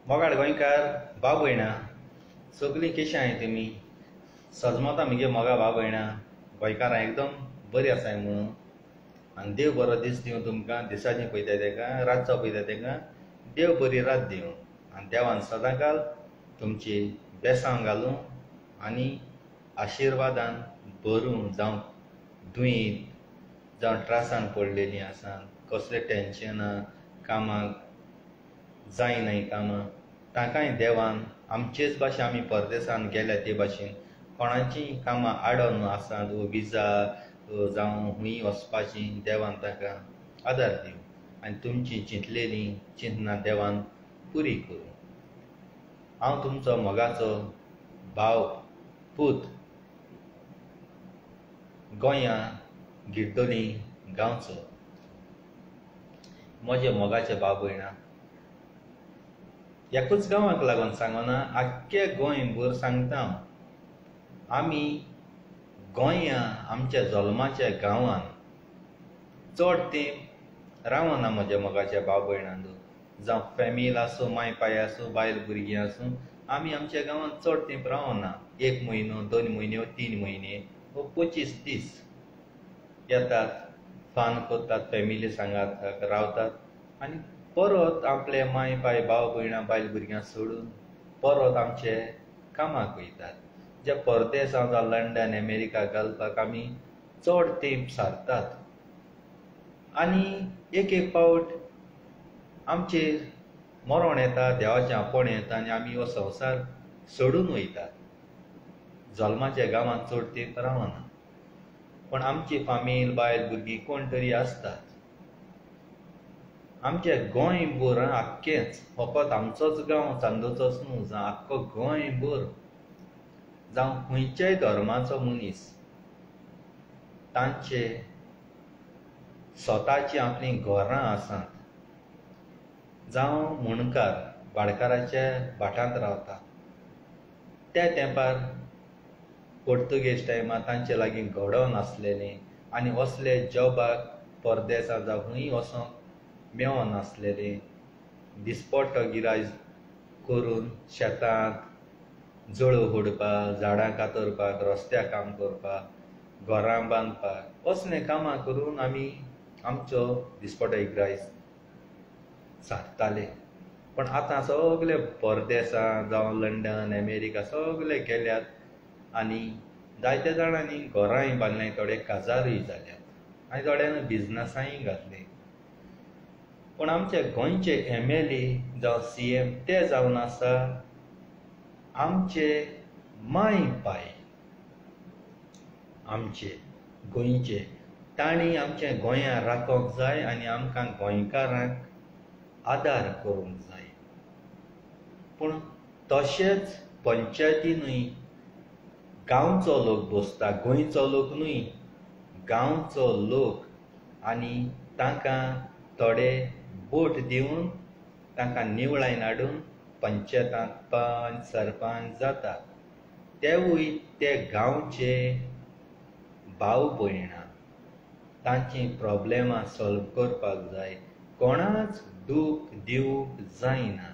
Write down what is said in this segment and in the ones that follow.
मोगाड गोंयकार भाव भयणां सगळीं कशीं आहाय तुमी सजमता म्हगे मोगा भाव भयणां गोंयकारां एकदम बरीं आसाय म्हणून आनी देव बरो दीस दिवं तुमकां दिसाचें पळयता तेका रातचो पळयता तेका देव बरी रात दिवं आनी देवान सदांकाल तुमची बेसांव घालूं आनी आशिर्वादान भरूं जावं दुयीत जावं त्रासान पडलेलीं आसात कसलें टेन्शनां कामाक जायनाय कामां तांकांय देवान आमचेच भाशेन आमी परदेसान गेल्या ते भाशेन कोणाचीं कामां आडोन आसात वो विजा जावं खूंय वचपाचीं देवान तांकां आदार दिवं आनी तुमचीं चिंतलेलीं चिंतना देवान पुरी करूं। हांव तुमचो मोगाचो भाव पूत गोंयां गिड्डोलीं गांवचो म्हजे मोगाचे भाव भयणां एकूच गांवाक लागून सांगना आख्खे गोंयभर सांगता हांव आमी गोंयां आमच्या जल्माच्या गांवान चड तेंप रावना म्हज्या मोगाच्या भाव भयणांदो जावं फॅमिली आसूं माय पाय आसूं बायल भुरगीं आसूं आमी आमच्या गांवान चड तेंप रावना 1 म्हयनो 2 म्हयने वा 3 म्हयने वा 25 दीस येतात फान करतात फॅमिली सांगात रावतात आनी परत आपले माय पाय भाव भयणां बायल भुरग्यां सोडून परत आमचे कामाक वयतात जे परदेसांत जावं लंडन अमेरिका घालपाक आमी चड तेंप सारतात आनी एक पावट आमचेर मरण येता देवाचें आपण येता आनी आमी हो संवसार सोडून वयतात जल्माच्या गांवांत चड तेंप रावना पण आमची फामील बायल भुरगीं कोण तरी आसतात आमचे गोंयभर आख्खेंच फकत आमचोच गांव चांदोचोच न्हू जावं आख्खो गोंयभर जावं खंयच्याय धर्माचो मनीस तांचे स्वताची आपलीं घरां आसात जावं मुणकार भाडकाराच्या भाटांत रावता त्या तेंपार पोर्तुगेज टायमार तांचे लागीं घोडो नासलेलें आनी असले जॉबाक परदेसांत जावं खंय वचोंक मेळनासलेलें दिसपट्टो गिरायज करून शेतांत जळो फोडपाक झाडां कातरपाक रस्त्याक काम करपाक घरां बांदपाक असलें कामां करून आमी आमचो दिसपट्टो गिरायज सारताले पण आतां सगळे परदेसांत जावं लंडन अमेरिका सगळे गेल्यात आनी जायत्या जाणांनी घरांय बांदल्याय थोडे काजारूय जाल्यात आनी थोड्यांनी बिजनसांय घातले पण आमचे गोंयचे MLA जावं CM ते जावन आसा आमचे माय पाय आमचे गोंयचे तांणी आमचें गोंयां राखोंक जाय आनी आमकां गोंयकारांक आदार करूंक जाय पूण तशेंच पंचायतीनूय गांवचो लोक बसता गोंयचो लोक न्हय गांवचो लोक आनी तांकां थोडे वोट दिवन तांकां निवळायन हाडून पंचायतांत पंच सरपंच जाता तेवूय ते गांवचे भाव भयणां तांची प्रॉब्लेमां सॉल्व करपाक जाय कोणाच दूख दिवूंक जायना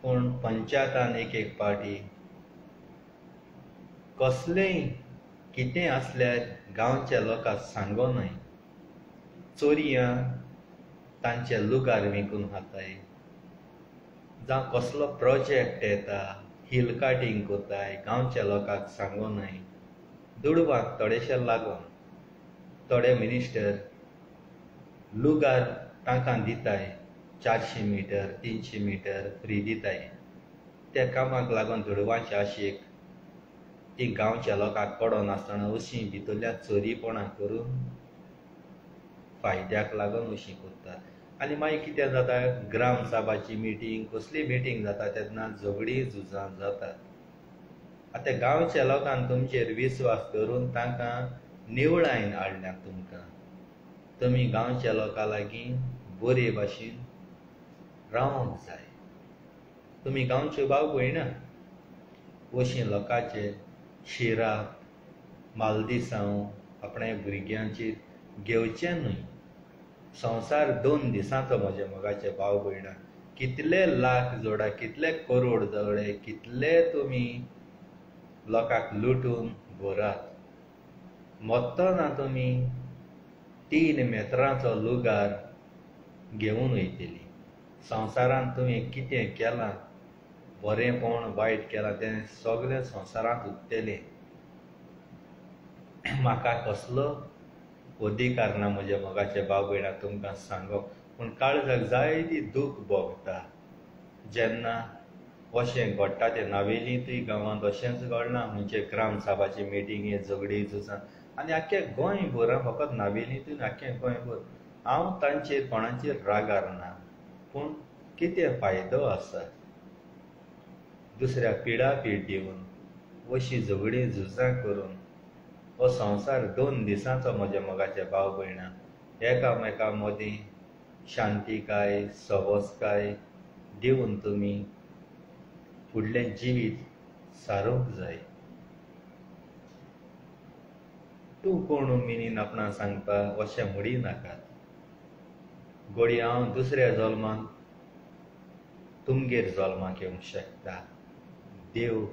पूण पंचायतान एक पाटी कसलेंय कितें आसल्यार गांवच्या लोकांक सांगोनाय चोरयां तांचे लुगार विकून खाताय जावं कसलो प्रोजेक्ट येता हिल कार्टिंग कोताय गांवच्या लोकांक सांगोनाय दुडवाक थोडेशे लागोन थोडे मिनिस्टर लुगार तांकां दिताय 400 मिटर 300 मिटर फ्री दिताय त्या कामाक लागून दुडवांच्या आशेक ती गांवच्या लोकांक पडो नासतना अशीं भितरल्या चोरीपणां करून फायद्याक लागून अशीं करतात आनी मागीर कितें जाता ग्राम सभाची मिटींग कसली मिटींग जाता तेन्ना झगडीं झुजां जातात आतां गांवच्या लोकांक तुमचेर विस्वास धरून तांकां निवळायन हाडल्यात तुमकां तुमी गांवच्या लोकां लागीं बरे भाशेन रावंक जाय तुमी गांवच्यो भाव भयणां अशीं लोकांचे शिराप मालदिसांव आपणे भुरग्यांचेर घेवचें न्हय संवसार 2 दिसांचो म्हज्या मोगाचे भाव भयणां कितले लाख जोडा, कितले करोड जोडे, कितले तुम्ही लोकांक लुटून भरात, मोत्तना तुम्ही 3 मेत्रांचो लुगार घेवन वयतली. संवसारांत तुम्ही कितें केलां, बरें कोण वायट केलां तें सगळें संवसारांत उरतलें. म्हाका कसलो अधिकार ना म्हज्या मोगाचे भाव भयणां तुमकां सांगप, पूण काळजाक जायती दूख भोगता जेन्ना अशें घडटा. तें नावेलींतूय गांवांत अशेंच घडना, म्हणजे ग्रामसभाची मिटींगे झगडी झुजां आनी आख्खें गोंयभर, फकत नावेलींतूय आख्खें गोंयभर. हांव तांचेर कोणाचेर रागार ना, पूण कितें फायदो आसा दुसऱ्याक पिडापीड दिवन, अशी झगडी झुजां करून. हो संवसार 2 दिसांचो म्हज्या मोगाचे भाव भयणां. एकामेका मदीं शांतीकाय, सबोसकाय दिवन तुमी फुडलें जिवीत सारूंक जाय. तूं कोण मिनीन आपणा सांगपा अशें म्हडी नाकात. घोडी हांव दुसऱ्या जल्मांत तुमगेर जल्माक येवंक शकता, देव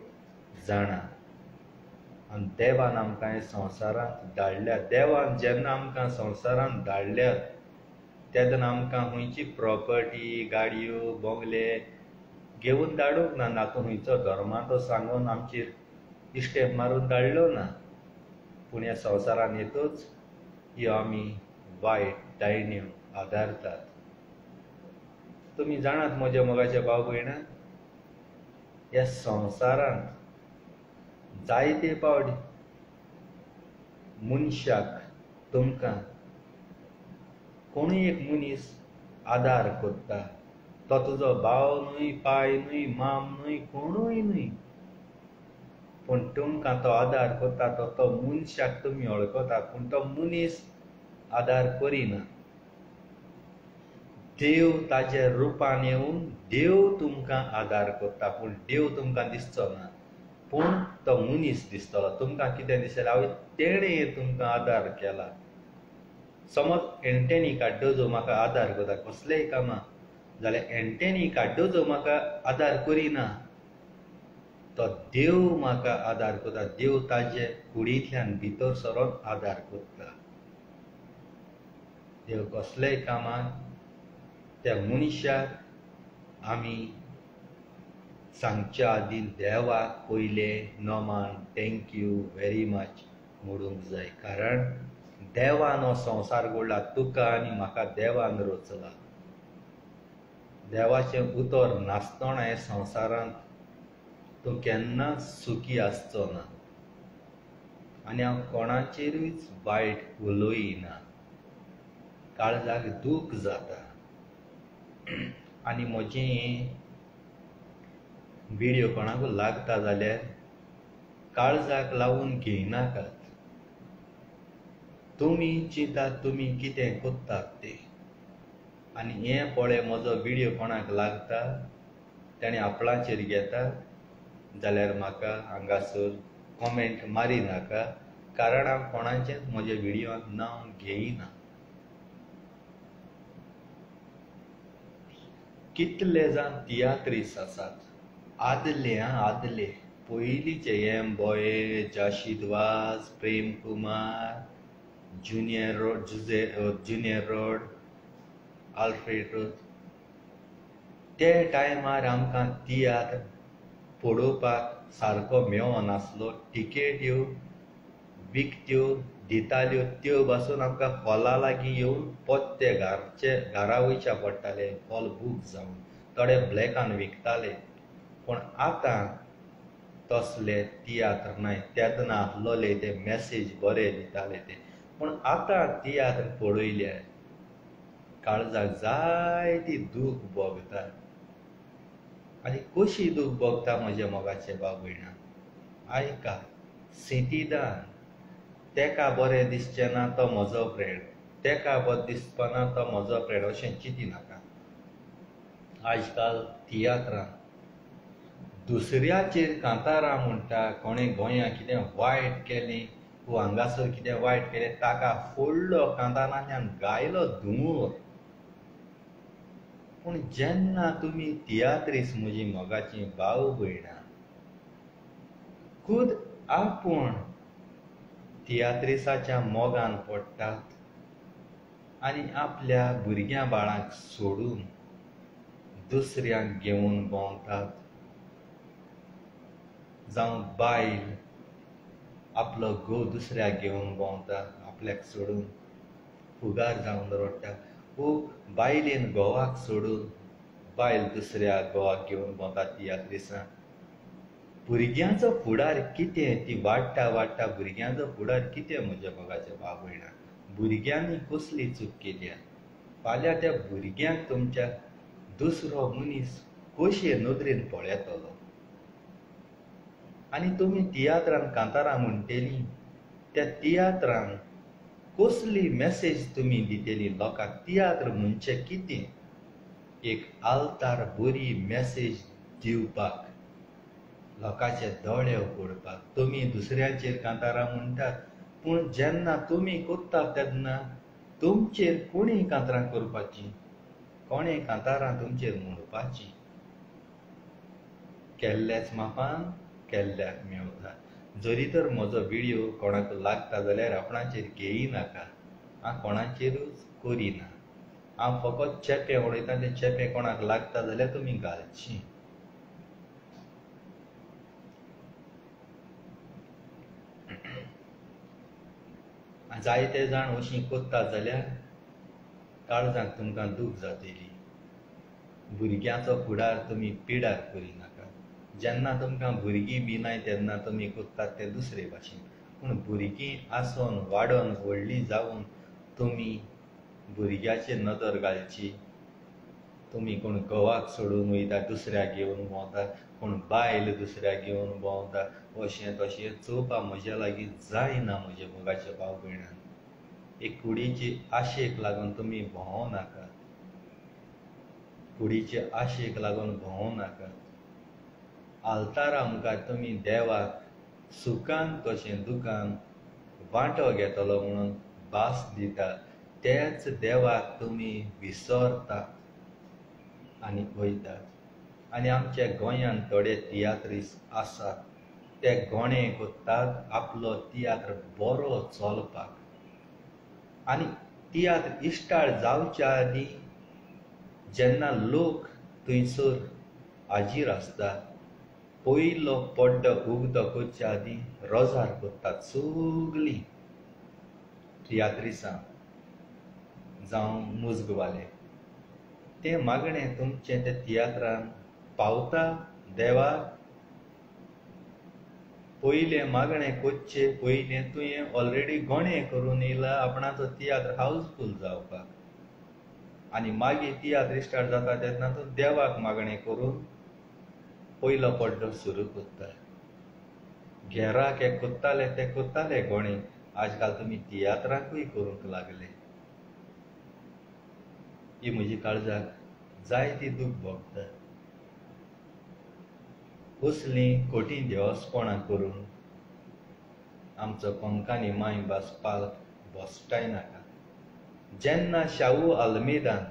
जाणा. आनी देवान आमकां हे संवसारांत धाडल्यात. देवान जेन्ना आमकां संवसारांत धाडल्यात तेन्ना आमकां खंयची प्रॉपर्टी, गाडयो, बंगले घेवन धाडूंक ना, ना खंयचो धर्माचो सांगून आमचेर इश्टेप मारून धाडलो ना. पूण ह्या संवसारांत येतूच ह्यो आमी वायट दायण्यो आदारतात. तुमी जाणात म्हज्या मोगाचे भाव भयणां, ह्या संवसारांत जायते फावटी मनशाक, तुमकां कोणूय एक मनीस आदार करता. तो तुजो भाव न्हय, पाय न्हय, माम न्हय, कोणूय न्हय, पूण तुमकां तो आदार करता. तो मनशाक तुमी वळखता, पूण तो मनीस आदार करिना. देव ताच्या रुपान येवन देव तुमकां आदार करता, पूण देव तुमकां दिसचो ना, पूण तो मनीस दिसतलो. तुमकां कितें दिसलें, हांवें तेणें तुमकां आदार केला. समज एंटेनी काड्डो जो म्हाका आदार करता कसलेय कामां, जाल्यार एंटेनी काड्डो जो म्हाका आदार करिना, तो देव म्हाका आदार करता. देव ताजे कुडींतल्यान भितर सरोन आदार करता. देव कसलेय कामाक त्या मनशाक आमी सांगच्या आदीं देवाक पयलें नोमान थँक्यू वेरी मच म्हणूंक जाय. कारण देवान हो संवसार घडला, तुका आनी म्हाका देवान रचला. देवाचें उतर नासतना हे संवसारांत तूं केन्नाच सुखी आसचो ना. आनी हांव कोणाचेरूच वायट उलोयना. काळजाक दूख जाता. आनी म्हजें व्हिडियो कोणाक लागता जाल्यार काळजाक लावून घेयनाकात. तुमी चिंतात तुमी कितें कोत्तात तें. आनी हें पळय म्हजो व्हिडियो कोणाक लागता, ताणें आपणाचेर घेता जाल्यार म्हाका हांगासर कॉमेंट मारिनाका. कारण हांव कोणाचेंच म्हज्या व्हिडियोंत नांव घेयना. कितले जाण तियात्रीस आसात आदले पयलींचे एम बॉये, जाशीद वाज, Prem Kumar, junior road, Alfred road. ते टायमार आमकां तियात्र पळोवपाक सारको मेळनासलो. टिकेट्यो विकत्यो दिताल्यो त्यो पासून आमकां हॉला लागीं येवन पत्ते घरा वयच्या पडटाले हॉल बूक जावन. थोडे ब्लॅकान विकताले. पूण आतां तसले तियात्र नाय. तेन्ना आसलोले ते मॅसेज बरे दिताले ते. पूण आतां तियात्र पळयल्यार काळजाक जायती दूख भोगता. आनी कशी दूख भोगता म्हज्या मोगाचे भाव भयणां. आयका, सिटीदान तेका बरें दिसचें ना तो म्हजो फ्रेंड, तेका बरें दिसपाना तो म्हजो फ्रेंड अशें चिंतिनाका. आजकाल तियात्रांत दुसऱ्याचेर कांतारां म्हणटा. कोणें गोंयांत कितें वायट केलें वो हांगासर कितें वायट केलें ताका फोडलो कांतारांतल्यान गायलो धुंवर. पूण जेन्ना तुमी तियात्रीस म्हजी मोगाची भाव भयणां खुद आपूण तियात्रिसाच्या मोगान पडटात आनी आपल्या भुरग्यां बाळांक सोडून दुसऱ्यांक घेवन भोंवतात, जावं बायल आपलो घोव दुसऱ्याक घेवन भोंवता आपल्याक सोडून फुगार जावन रडटा, वो बायलेन घोवाक सोडून बायल दुसऱ्या घोवाक घेवन भोंवता तियात्रिसां. भुरग्यांचो फुडार कितें? ती वाडटा वाडटा भुरग्यांचो फुडार कितें? म्हज्या मोगाच्या भाव भयणां, भुरग्यांनी कसली चूक केल्या? फाल्यां त्या भुरग्यांक तुमच्या दुसरो मनीस कशे नदरेन पळयतलो? आनी तुमी तियात्रान कांतारां म्हणटलीं, त्या तियात्रान कसली मॅसेज तुमी दितेली लोकांक? तियात्र म्हणजे कितें? एक आल्तार बरी मॅसेज दिवपाक, लोकांचे दोळे उगडपाक. तुमी दुसऱ्यांचेर कांतारां म्हणटात, पूण जेन्ना तुमी कोत्तात तेन्ना तुमचेर कोणी कांतारां करपाचीं? कोणें कांतारां तुमचेर म्हणपाचीं? केल्लेच मापान केल्ल्याक मेवता. जरी तर म्हजो व्हिडियो कोणाक लागता जाल्यार आपणाचेर घेयनाका, हांव कोणाचेरूच करिना. हांव फकत चेंपे उडयतां, तें चेंपे कोणाक लागता जाल्यार तुमी घालचीं. जायते जाण अशीं कोत्तात जाल्यार काळजांत तुमकां दूख जातली. भुरग्यांचो फुडार तुमी पिड्यार करिनाका. जेन्ना तुमकां भुरगीं बी नाय तेन्ना तुमी कोत्तात तें दुसरे भाशेन, पूण भुरगीं आसोन वाडोन व्हडलीं जावन तुमी भुरग्याचेर नदर घालची. तुमी कोण घोवाक सोडून वयता, दुसऱ्याक घेवन भोंवता, कोण बायल दुसऱ्याक घेवन भोंवता, अशें तशें चोवपा म्हज्या लागीं जायना. म्हजे मोगाचे भाव भयणां, एक कुडीचे आशेक लागून तुमी भोंवो नाका. कुडीचे आशेक लागून भोंवो नाका. आल्तारा मुखार तुमी देवाक सुखान कशें दुखान वांटो घेतलो म्हणून भास दिता, तेच देवाक तुमी विसरतात आनी वयतात. आनी आमच्या गोंयांत थोडे तियात्रीस आसात, ते घोणे कोत्तात आपलो तियात्र बरो चलपाक. आनी तियात्र इश्टाळ जावच्या आदीं जेन्ना लोक थंयसर हाजीर आसता, पयलो पड्डो उगतो करच्या आदीं रोजार कोत्तात सगलीं तियात्रिसां जावं मुजगवाले. तें मागणें तुमचें त्या तियात्रान पावता देवाक? पयलें मागणें कोच्चे पयलें तुवें ऑलरेडी घोणें करून येयला आपणाचो तियात्र हावजफूल जावपाक, आनी मागीर तियात्र स्टार्ट जाता तेन्ना तूं देवाक मागणें करून पयलो पड्डो सुरू कोत्ता. घेराक हे कोत्ताले ते कोत्ताले घोणें, आजकाल तुमी तियात्राकूय करूंक लागले. ही म्हजी काळजाक जायती दूख भोगता. कसलीं खोटीं देवस्पणां करून आमचो कोंकणी मायभास पालक भोसटाय नाका. जेन्ना शाहू आल्मेदान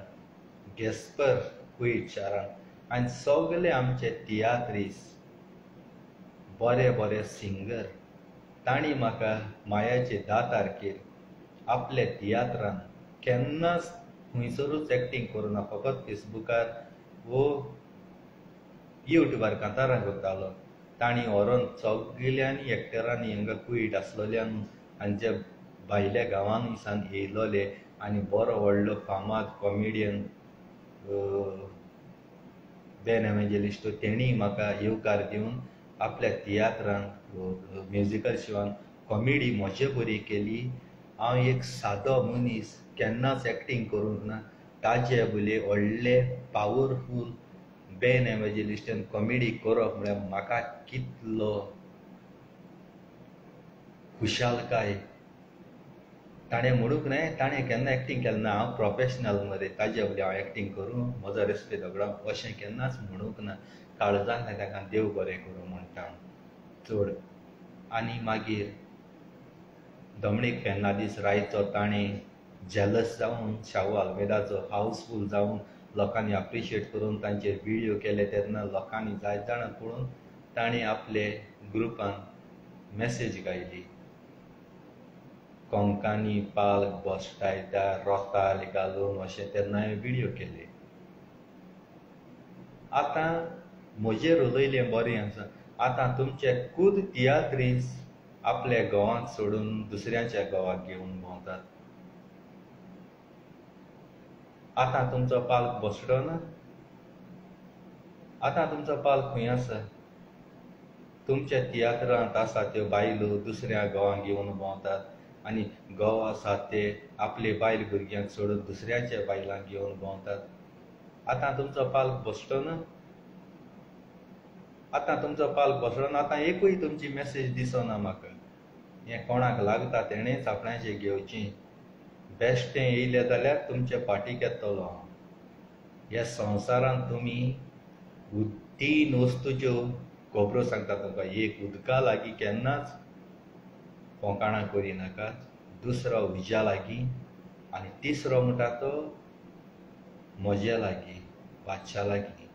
गेस्पर कुयट शारान आनी सगळे आमचे तियात्रीस बरे बरे सिंगर, तांणी म्हाका मायाचे 10 तारखेर आपल्या तियात्रान केन्नाच खंयसरूच एक्टींग करुना, फकत फेसबुकार वो युट्यूबार कांतारां करतालो. तांणी व्हरोन सगल्यांनी एक्टरांनी हांगा कुयट आसलोल्यान आनी जे भायल्या गांवांनी सान येयलोले आनी बरो व्हडलो फामाद कॉमेडियन बेन एवेंजलिस्ट तेणी म्हाका येवकार दिवन आपल्या तियात्रान म्युजिकल शोवान कॉमेडी म्हजे बरी केली. हांव एक सादो मनीस, केन्नाच एक्टींग करूंक ना, ताजे बुले व्हडले पावरफूल बेन एवेंजलिस्टान कॉमेडी करप म्हळ्यार म्हाका कितलो खुशालकाय. ताणें म्हणूंक न्हय ताणें केन्ना एक्टींग केलें ना, हांव प्रोफेशनल मरे, ताजे वयल्यान हांव एक्टींग करूं, म्हजो रेस्पेद झगडा अशें केन्नाच म्हणूंक ना. काळजांत ताका देव बरें करूं म्हणटा हांव चड. आनी मागीर दोमणीक फेर्नांदीस रायचो ताणें जेलस जावन शाहू आल्मेदाचो हावसफूल जावन लोकांनी अप्रिशिएट करून तांचे व्हिडिओ केले तेन्ना लोकांनी जायत जाणां पळोवन ताणें आपले ग्रुपान मेसेज घायली, कोंकाणी पालक बसतायता रोताल घालून अशें तेन्ना हांवें व्हिडिओ केले. आतां म्हजेर उलयलें बरें आसा. आतां तुमचे खूद तियात्रीस आपल्या गांवांत सोडून दुसऱ्याच्या गांवांत घेवन भोंवतात. आतां तुमचो पालक बसलो ना. आतां तुमचो पालक खंय आसा? तुमच्या तियात्रांत आसा त्यो बायलो दुसऱ्या गांवांत घेवन भोंवतात आनी घोव आसा ते आपले बायल भुरग्यांक सोडून दुसऱ्याच्या बायलांक घेवन भोंवतात. आतां तुमचो पालक बसलो ना. आतां तुमचो पालक बसलो ना. आतां एकूय तुमची मेसेज दिसना म्हाका. हें कोणाक लागता तेणेंच आपणाचें घेवचें. बेश्टें येयलें जाल्यार तुमचे फाटीक येतलो हांव. ह्या संवसारांत तुमी 3 वस्तूच्यो खबरो सांगता तुमकां. एक, उदका लागीं केन्नाच फोकाणां करिनाकात. दुसरो, उज्या लागीं. आनी तिसरो म्हणटा तो म्हज्या लागीं, बादशा लागीं.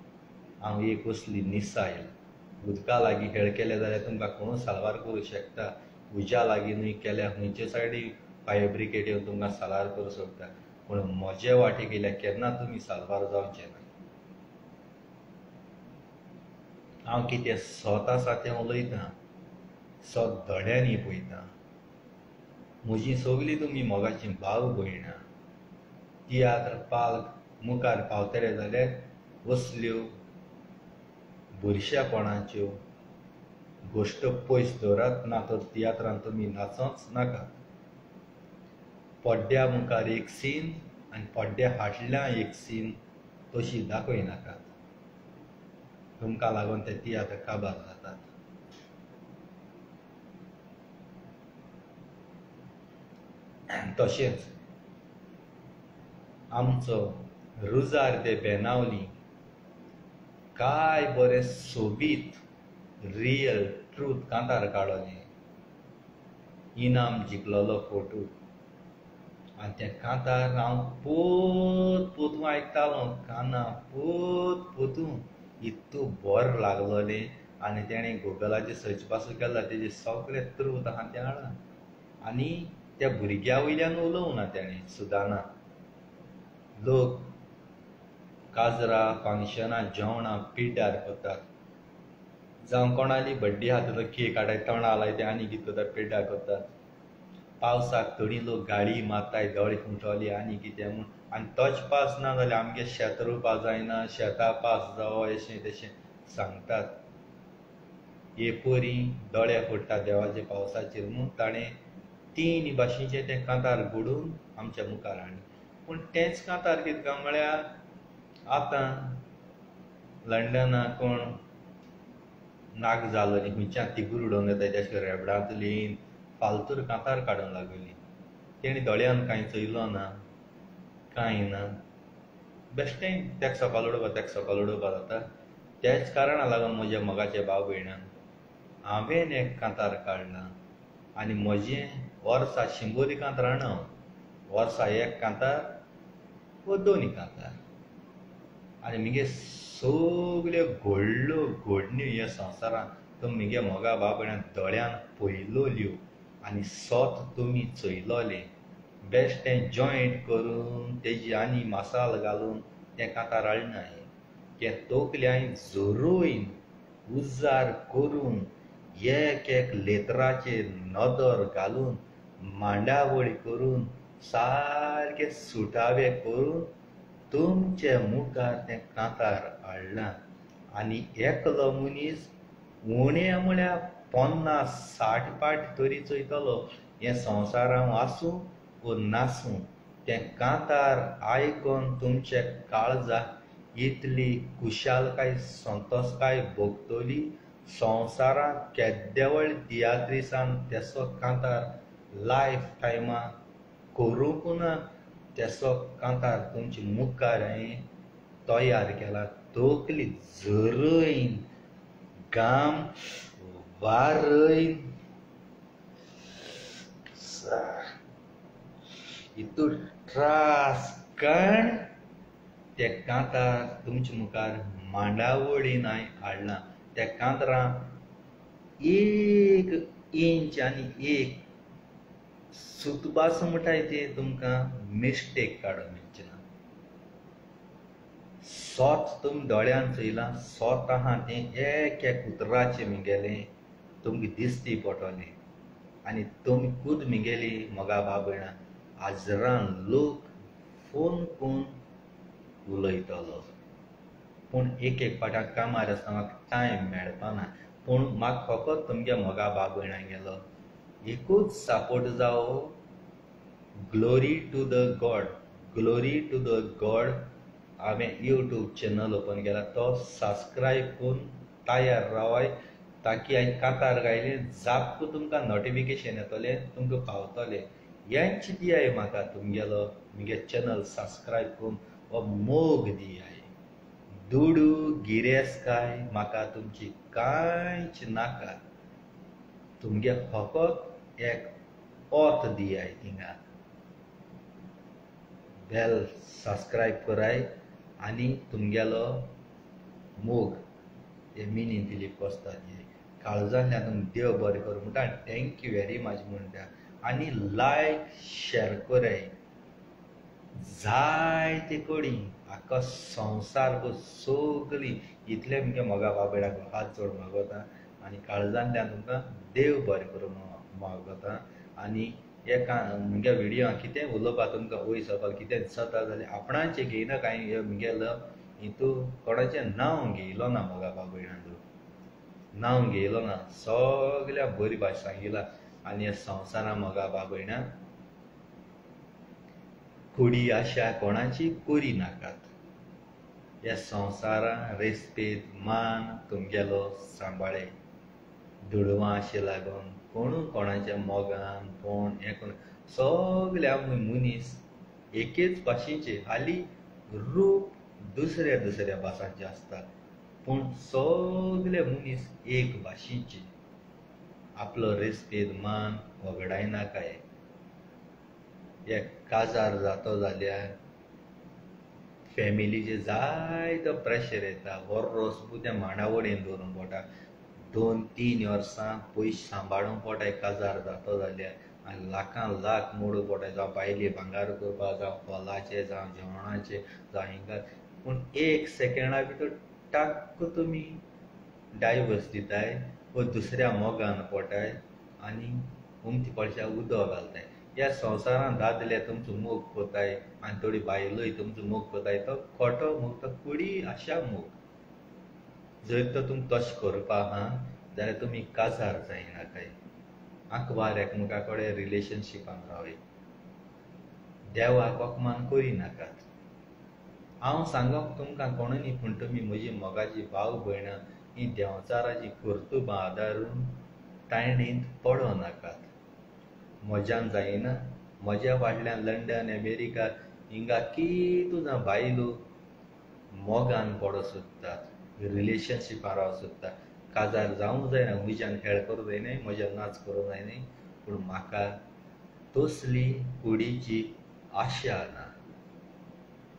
हांव एक असली निसायल. उदका लागीं खेळ केले जाल्यार तुमकां कोणूय साल्वार करूं शकता. उज्या लागीं केल्यार खंयचे सायडीक फायर ब्रिगेड येवन तुमकां साल्वार करूं शकता. पूण म्हजे वाटेक येयल्यार केन्ना तुमी साल्वार जावचे ना. हांव कितें सोत आसा तें उलयतां, सोत दोळ्यांनी पळयतां. म्हजीं सगलीं तुमी मोगाचीं भाव भयणां. तियात्र पालक मुखार पावतले जाल्यार असल्यो बुरशेपणाच्यो गोश्ट पयस दवरात. ना तर तियात्रांत तुमी नाचोंच नाका. पड्ड्या मुखार एक सीन आनी पड्ड्या फाटल्यान एक सीन तशी दाखयनाकात. तुमकां लागून ते तियात्र काबार जातात. तशेंच आमचो रुजार दे बेनावली काय बरें सोबीत रियल ट्रूथ कांतार काडलोलें. इनाम जिखलोलो फोटो. आनी तें कांतार हांव पोतून आयकतालो. काना पोतून इतू बरें लागलोलें. आनी तेणें गुगलाचेर सर्च पासून केला तेजें सगळें ट्रूथ आहा तें हाडलां. आनी त्या भुरग्या वयल्यान उलोवना तेणें सुदारना. लोक काजरां, फंक्शनां, जेवणां पिड्ड्यार करतात. जावं कोणाली बड्डे आहा जाल्यार केक हाडाय तोंडां लायताय आनी कितें करतात पिड्ड्यार करतात. पावसाक थोडी लोक गाळी मारताय दोळे फुटोले आनी कितें म्हूण. आनी तोच पावस ना जाल्यार आमगे शेत रोवपा जायना, शेतां पावस जावो अशें तशें सांगतात. हे पोरी दोळे फोडटा देवाच्या पावसाचेर म्हूण ताणें 3 भाशेचें तें कांतार घडोवन आमच्या मुखार हाडलें. पूण तेंच कांतार कितें काय म्हळ्यार आतां लंडनाक कोण नाग जालोली खंयच्यान तिगूर उडोवन येताय तेशें रेबडांतलीं फालतूर कांतार काडूंक लागली. तेणी दोळ्यान कांय चोयलो ना, कांय ना. बेश्टें तेका सकयल उडोवपा जाता. तेच कारणाक लागून म्हज्या मोगाच्या भाव भयणां हांवें एक कांतार काडलां. आनी म्हजें वर्सा 100 कांतार न्हय, वर्सा एक कांतार वो 2 कांतार. आनी म्हगे सगल्यो घडण्यो ह्या संवसारांत तुमगे मोगा भाव भयणां दोळ्यान पळयलोल्यो आनी सोत तुमी चोयलोले. बेश्टें जॉयंट करून तेजी आनी मसालो घालून तें कांतार हाडलें हांवें. तें तकलें हांवें झरोवन उजार करून एक लेतराचेर नदर घालून मांडावळी करून सारकें सुटावें करून तुमचे मुखार तें कांतार हाडलां. आनी एकलो मनीस उणें म्हळ्यार 50-60 पाट तरी चोयतलो हें संवसारांत आसूं वो नासूं. तें कांतार आयकोन तुमच्या काळजाक इतली खुशालकाय संतोशकाय भोगतली. संवसारांत केद्देवळ तियात्रिसान तेसो कांतार लायफ टायमान करूंक ना. तेसो कांतार तुमच्या मुखार हांवें तयार केला. तकली झरोवन घाम वारयन हितूर त्रास कण ते कांतार तुमच्या मुखार मांडावळीन हाडलां. त्या कांतरां एक इंच आनी एक सुतबास म्हणटाय ते तुमकां मिस्टेक काडून मेळचें ना. सोत तुम दोळ्यान चोयलां, सोत आहा तें एक उतराचें म्हगेलें तुमकां दिसती पडटलें. आनी तुमी खूद म्हगेली मोगा बाबयणां आजरान लोक फोन करून उलयतलो. पूण एक पाटां कामार आसता म्हाका टायम मेळपाना. पूण म्हाका फकत तुमगे मोगा बाबयणांगेलो एकूच सपोर्ट जावो. Glory to the God, glory to the God. हांवें यूट्यूब चॅनल ओपन केला, तो सबस्क्रायब करून तयार रावाय, ताकी हांवें कांतार गायलें जाप तुमकां नोटिफिकेशन येतलें, तुमकां पावतलें. हेंच दियाय म्हाका तुमगेलो म्हगे चॅनल सबस्क्रायब करून हो मोग दियाय. दुडू गिरेस्तकाय म्हाका तुमची कांयच नाका. तुमगे फकत एक ओत दियाय. थिंगा बेल सबस्क्रायब कराय आनी तुमगेलो मोग हे मिनीन दिलीप कोस्ताद काळजांतल्यान तुमकां देव बरें करूं म्हणटा. थँक्यू वेरी मच म्हणटा. आनी लायक शेअर कराय जायते कोडी आख्खो संवसार सगळीं इतले म्हगे मोगा बाबयणाक हात जोड मागोता आनी काळजांतल्यान तुमकां देव बरें करूं मागोता. आनी एका म्हगे व्हिडियोआं कितें उलोवपा तुमकां वयस वचपाक कितें जाता जाल्यार आपणाचें घेयना. कांय म्हगेलो हितून कोणाचें नांव घेयलो ना. मोगा बाबयणाचो नांव घेयलो ना. सगल्या बरी भाशा सांगिला. आनी ह्या संवसारान मोगा बाबयणाक कुडी आशा कोणाची करी नाकात. ह्या संवसारान रेस्पेद मान तुमगेलो सांबाळे. दुडवां अशें लागून कोणू कोणाच्या मोगान कोण हें कोण सगल्या मनीस एकेच भाशेचे. हाली रूप दुसऱ्या दुसऱ्या भासांचे आसता, पूण सगळे मनीस एक भाशेचे. आपलो रेस्पेद मान वगडायनाकाय. एक काजार जातो जाल्यार फॅमिलीचे जायतो प्रेशर येता. वर्स त्या मांडावळीन दवरून पडटा. 2-3 वर्सां पयशे सांबाळूंक पडटाय काजार जातो जाल्यार. आनी लाखां लाख मोडूं पडटाय. जावं बायले भांगार करपाक, जावं हॉलाचे, जावं जेवणाचे, जावं हिंगा. पूण एक सेकंडा भितर टाक्क तुमी डायवर्स दिताय व दुसऱ्या मोगान पडटाय आनी उमथी पडशा उदक घालताय. ह्या संवसारान दादले तुमचो मोग कोताय आनी थोडी बायलोय तुमचो मोग कोताय. तो खोटो मोग, तो कुडी आशा मोग. जर तर तुमी तशें करपा आहा जाल्यार तुमी काजार जायनाकाय. आंकवार एकामेका कडेन रिलेशनशिपान रावय. देवाक अपमान करिनाकात. हांव सांगप तुमकां कोणूय न्ही, पूण तुमी म्हजी मोगाची भाव भयणां ही देंवचाराची कर्तुबां आदारून तायणींत पडो नाकात. म्हज्यान जायना. म्हज्या फाटल्यान लंडन, अमेरिका हिंगा कितून बायलो मोगान पडो सोदतात, रिलेशनशिपान रावंक सोदतात. काजार जावंक जायना. म्हज्यान खेळ करूं जायनाय, म्हज्यान नाच करूं जायनाय. पूण म्हाका तसली कुडीची आशा ना.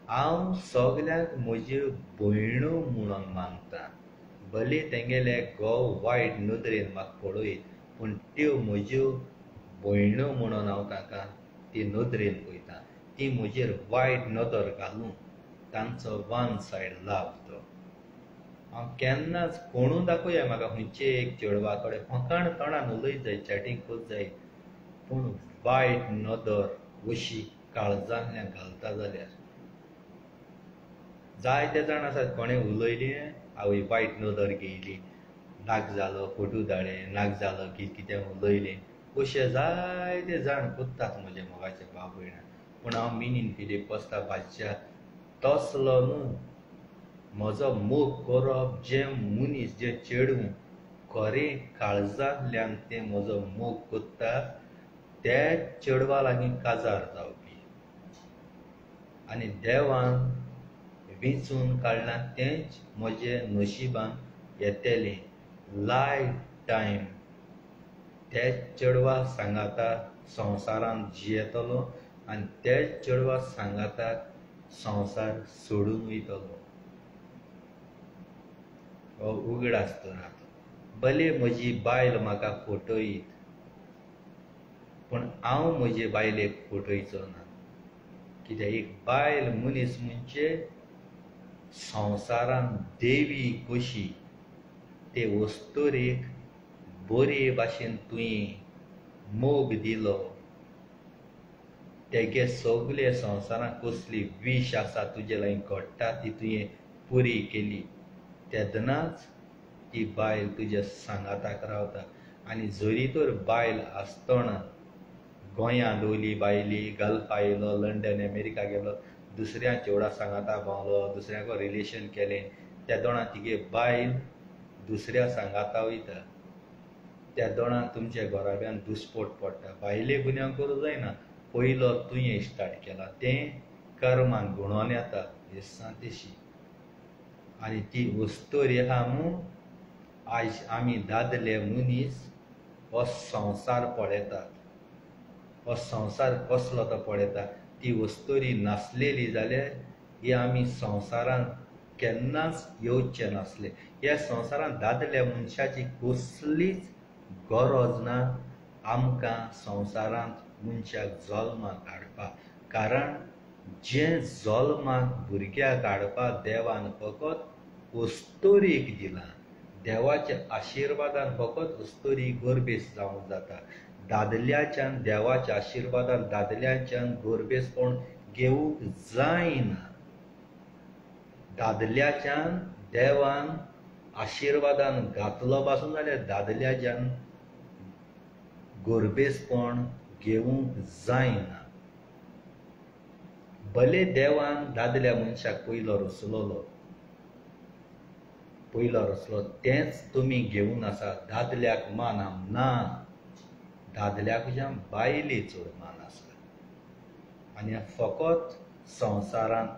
हांव सगल्यांक म्हज्यो भयणो म्हणून मानतां. भले तेंगेले घोव वायट नदरेन म्हाका पळयत, पूण त्यो म्हज्यो भयणो म्हणून हांव तांकां ती नदरेन पळयतां. ती म्हजेर वायट नदर घालूं तांचो वन सायड लाभ तो. हांव केन्नाच कोणू दाखोवया म्हाका खंयचे एक चेडवा कडेन फकाण तोंडान उलयत जाय, चॅटींग कोत जाय, पूण वायट नदर अशी काळजांतल्यान घालता जाल्यार. जायते जाण आसात कोणें उलयलें आवय वायट नदर घेयली, नाक जालो फोटू धाडले, नाक जालो कितें उलयलें. अशे जायते जाण कोत्तात म्हज्या मोगाचे भाव भयणां. पूण हांव मिनीन फिलीप कोस्ताद बादशाह तसलो न्हू. म्हजो मोग करप जे मनीस, जे चेडूं खरें काळजांतल्यान ते म्हजो मोग कोत्ता, ते चेडवा लागीं काजार जावपी. आनी देवान वेंचून काडलां तेंच म्हजे नशिबान येतेलें. लायफ टायम तेच चेडवा सांगाता संवसारान जियेतलो आनी तेच चेडवा सांगाता संवसार सोडून वयतलो हो उगड आसतो राहतो भले म्हजी बायल म्हाका फटयत पूण हांव म्हजे बायलेक फटयचो ना कित्याक एक बायल मनीस म्हणजे संवसारान देवी कशी ते वस्तोरेक बरे भाशेन तुवें मोग दिलो तेगे सगळे संवसारांत कसली विश आसा तुजे लागीं घडटा ती तुवें पुरी केली तेदनाच ती बायल तुज्या सांगाताक रावता आनी जरी तर बायल आसतना गोंयांत उरली बायली गल्फा येयलो लंडन अमेरिका गेलो दुसऱ्या चेवडा सांगाता भोंवलो दुसऱ्याको रिलेशन केलें त्या दोळा तिगे बायल दुसऱ्या सांगाता वयता त्या दोळा तुमच्या घोराब्यान दुस्पोट पडटा बायले गुन्यांव करूं जायना पयलो तुवें स्टार्ट केला तें कर्मान घडोवन येता दिसां तेशी आनी ती वस्तोरी आहा म्हूण आयज आमी दादले मनीस हो संवसार पळयतात हो संवसार कसलो तो पळयता ती वस्तोरी नासलेली जाल्यार ही आमी संवसारांत केन्नाच येवचे नासले ह्या संवसारांत दादल्या मनशाची कसलीच गरज ना आमकां संवसारांत मनशाक जल्माक हाडपाक कारण जें जल्माक भुरग्याक हाडपाक देवान फकत वस्तोरीक दिलां देवाच्या आशिर्वादान फकत वस्तोरी गरबेस जावंक जाता दादल्याच्यान देवाच्या आशिर्वादान दादल्याच्यान गरबेसपण घेवूंक जायना दादल्याच्यान देवान आशिर्वादान घातलो पासून जाल्यार दादल्याच्यान गरबेसपण घेवूंक जायना भले देवान दादल्या मनशाक पयलो रचलो तेंच तुमी घेवन आसा दादल्याक मान ना दादल्याच्या बायले चड मान आसा आनी फकत संवसारांत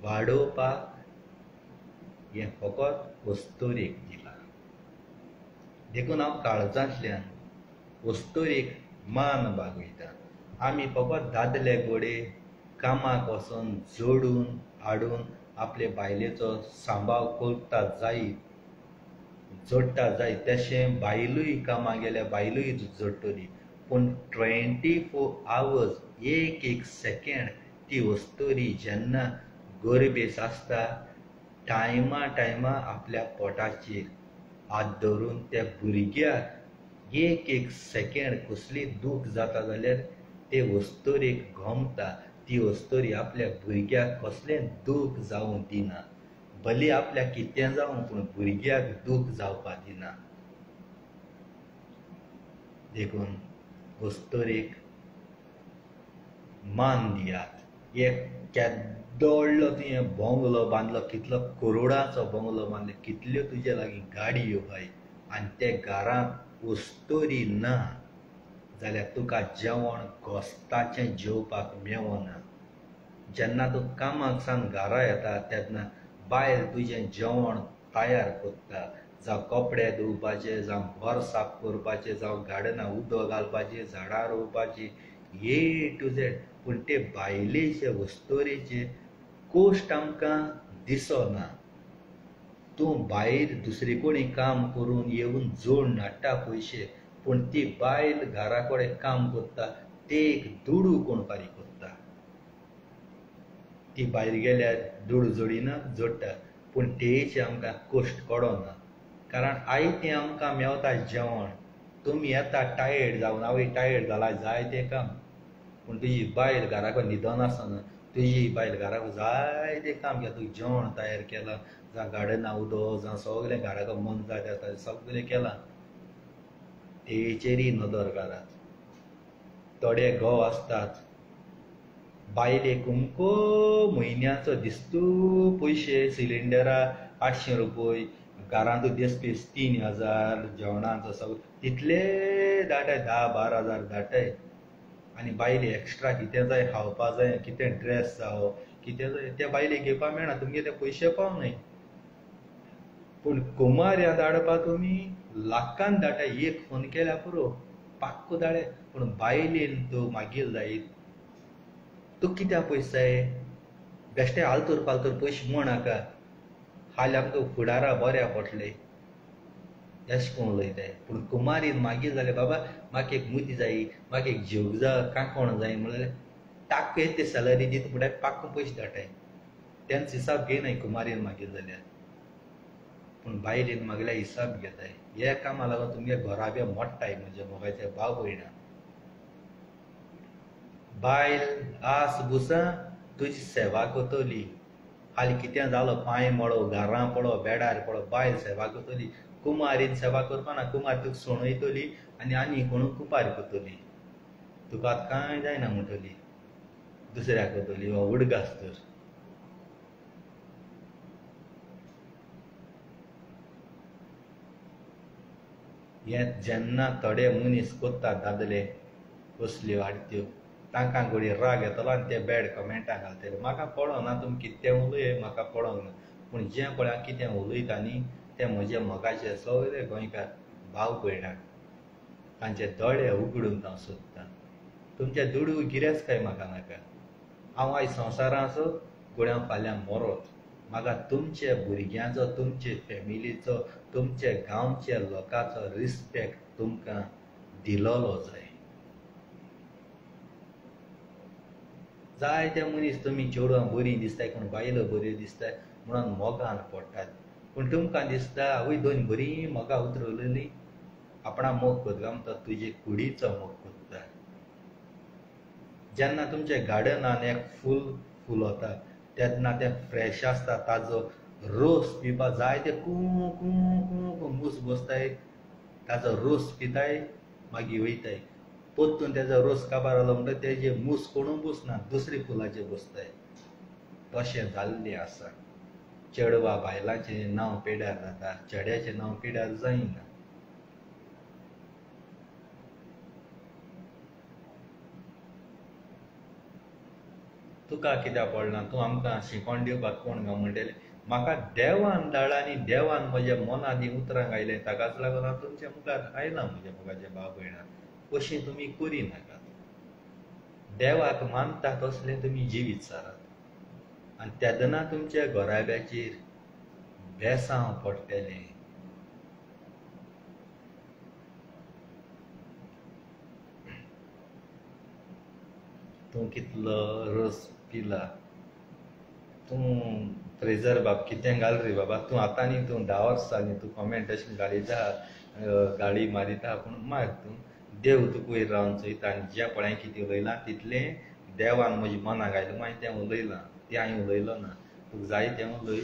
वाडोवपाक हें फकत वस्तोरेक दिलां देखून हांव काळजांतल्यान वस्तोरेक मान बागयता आमी फकत दादले घोडे कामाक वचोन जोडून हाडून आपले बायलेचो सांबाळ करता जायत जोडटा जायत तशें बायलूय कामाक गेल्यार बायलूय जोडटली पूण 24 hours एक सेकंड ती वस्तोरी जेन्ना गरबेस आसता टायमा आपल्या पोटाचेर हात धरून त्या भुरग्याक एक सेकंड कसली दूख जाता जाल्यार ते वस्तोरेक घोमता ती वस्तोरी आपल्या भुरग्याक कसलें दूख जावं दिना भली आपल्या कितें जावं पूण भुरग्याक दूख जावपाक दिना देखून वस्तोरेक मान दियात एक केदोळ्ळो तुवें बंगलो बांदलो कितलो करोडाचो बंगलो बांदलो कितल्यो तुजे लागीं गाडयो हाय आनी ते घरांत वस्तोरी ना जाल्यार तुका जेवण घोस्ताचें जेवपाक मेवना जेन्ना तूं कामाक सावन घरा येता तेन्ना बायल तुजें जेवण तयार करता जावं कपडे धुवपाचे जावं घर साफ करपाचें जावं गार्डनां उदक घालपाचें झाडां रोवपाचीं A to Z पूण ते बायलेचे वस्तोरेचे कोश्ट आमकां दिसना तूं भायर दुसरे कोणी काम करून येवन जोडून हाडटा पयशे पूण ती बायल घरा कडेन काम करता ते एक दुडू कोण फारीक करता ती भायर गेल्यार दुडू जोडिना जोडटा पूण तेचे आमकां कोश्ट कळना कारण आयतें आमकां मेवता जेवण तुमी येता टायर्ड जावन आवय टायर्ड जाला जाय तें काम पूण तुजी बायल घराको न्हिदोन आसना तुजी बायल घराको जाय तें काम केलां तुवें जेवण तयार केलां जावं गार्डनां उदक जावं सगळें घराको मन जाय तें सगळें केलां तेचेरय नदर घालात थोडे घोव आसतात बायलेक उमको म्हयन्याचो दिसतो पयशे सिलिंडरा 800 रुपये घरांत दिसपीस 3000 जेवणाचो सगळो तितले धाडटाय 10-12 हजार धाडटाय आनी बायले एक्स्ट्रा कितें जाय खावपाक जाय कितें ड्रेस जावं कितें जाय त्या बायलेक घेवपाक मेळना तुमगे ते पयशे पावनाय पूण कुमार धाडपाक तुमी लाखान धाडटाय एक फोन केल्यार पुरो पाक्को धाडे पूण बायलेन तूं मागीर जायत तूं कित्याक पयशे जाय बेश्टे आलतूर पालतूर पयशे म्हणाका हाल आमकां फुडारा बऱ्या पडटले अशें करून उलयताय. पूण कुमारीन मागीर जालें बाबा म्हाका एक मुदी जायी, म्हाका एक जेवूंक जाय, कांकोण जाय म्हणल्यार टाक्क येते सॅलरी दिता फुडें पाक्क पयशे धाडटाय. तेंच हिसाब घेयनाय कुमारीन मागीर जाल्यार. पूण बायलेन मागल्यार हिसाब घेताय. हे कामा लागून तुमगे घरा बी मोडटाय म्हज्या मोगाचे भाव भयणां. बायल आस बुसां तुजी सेवा कोतली. हालीं कितें जालो पांय मोडो, घरां पडो, बेडार पडो, बायल सेवा कोतली. कुमारीन सेवा करपाना. कुमार तुका सोणयतली आनी कोण कुपार कोतली. तुका आतां कांय जायना म्हणटली. दुसऱ्याक कोतली वा उडगास तर. हे जेन्ना थोडे मनीस कोत्ता दादले कसल्यो आडत्यो तांकां घडी राग येतलो आनी ते बॅड कमेंटां घालतले. म्हाका पडोना तुमी कितें उलय, म्हाका पडोंक ना. पूण जें पळय हांव कितें उलयता न्ही तें म्हजे मोगाचे सगळे गोंयकार भाव भयणां तांचे दोळे उगडूंक हांव सोदतां. तुमचे दुडू गिरेस्तकाय म्हाका नाका. हांव आयज संवसारांत आसो घोडी हांव फाल्यां मरोत. म्हाका तुमचे भुरग्यांचो, तुमचे फॅमिलीचो, तुमचे गांवच्या लोकांचो रिस्पेक्ट तुमकां दिलोलो जाय. जायते मनीस तुमी चेडवां बरीं दिसताय, कोण बायलो बऱ्यो दिसताय म्हणून मोगान पडटात. पूण तुमकां दिसता आवय दोन बरीं मोगां उतरवलेलीं आपणा मोग कोतगा म्हणटा तुजे कुडीचो मोग कोत्ता. जेन्ना तुमचे गार्डनान एक फूल फुलोता तेन्ना तें फ्रेश आसता, ताजो रोस पिवपा जायते कूं कूं कूं कूं मूस बसताय, ताजो रोस पिताय मागीर वयताय. पोत्तून तेजो रोस काबार जालो म्हणटा तेजे मूस कोणूय बसना, दुसरे फुलाचेर बसताय. तशें जाल्लें आसा. चेडवां बायलांचें नांव पिड्यार जाता, चेड्याचें नांव पिड्यार जायना. तुका कित्याक पडना? तूं आमकां शिकोण दिवपाक कोण गा म्हणटलें. म्हाका देवान धाडला आनी देवान म्हज्या मनांत उतरांक आयलें ताकाच लागून हांव तुमच्या मुखार आयलां म्हज्या मोगाचे भाव भयणां. अशीं तुमी करिनाकात. देवाक मानता तसलें तुमी जिवीत सारात आनी तेदना तुमच्या घोराब्याचेर बेसांव पडटलें. तूं कितलो रोस पिला, तूं फ्रेजर बाब कितें घाल रे बाबा. तूं आतां न्ही तूं 10 वर्सां न्ही तूं कमेंट अशें घालिता, गाळी मारिता. पूण मार तूं देव तुका वयर रावन चोयता आनी जें पळय कितें उलयलां तितलें देवान म्हज्या मनाक आयलें मागीर तें उलयलां. तें हांवें उलयलो ना. तुका जाय तें उलय.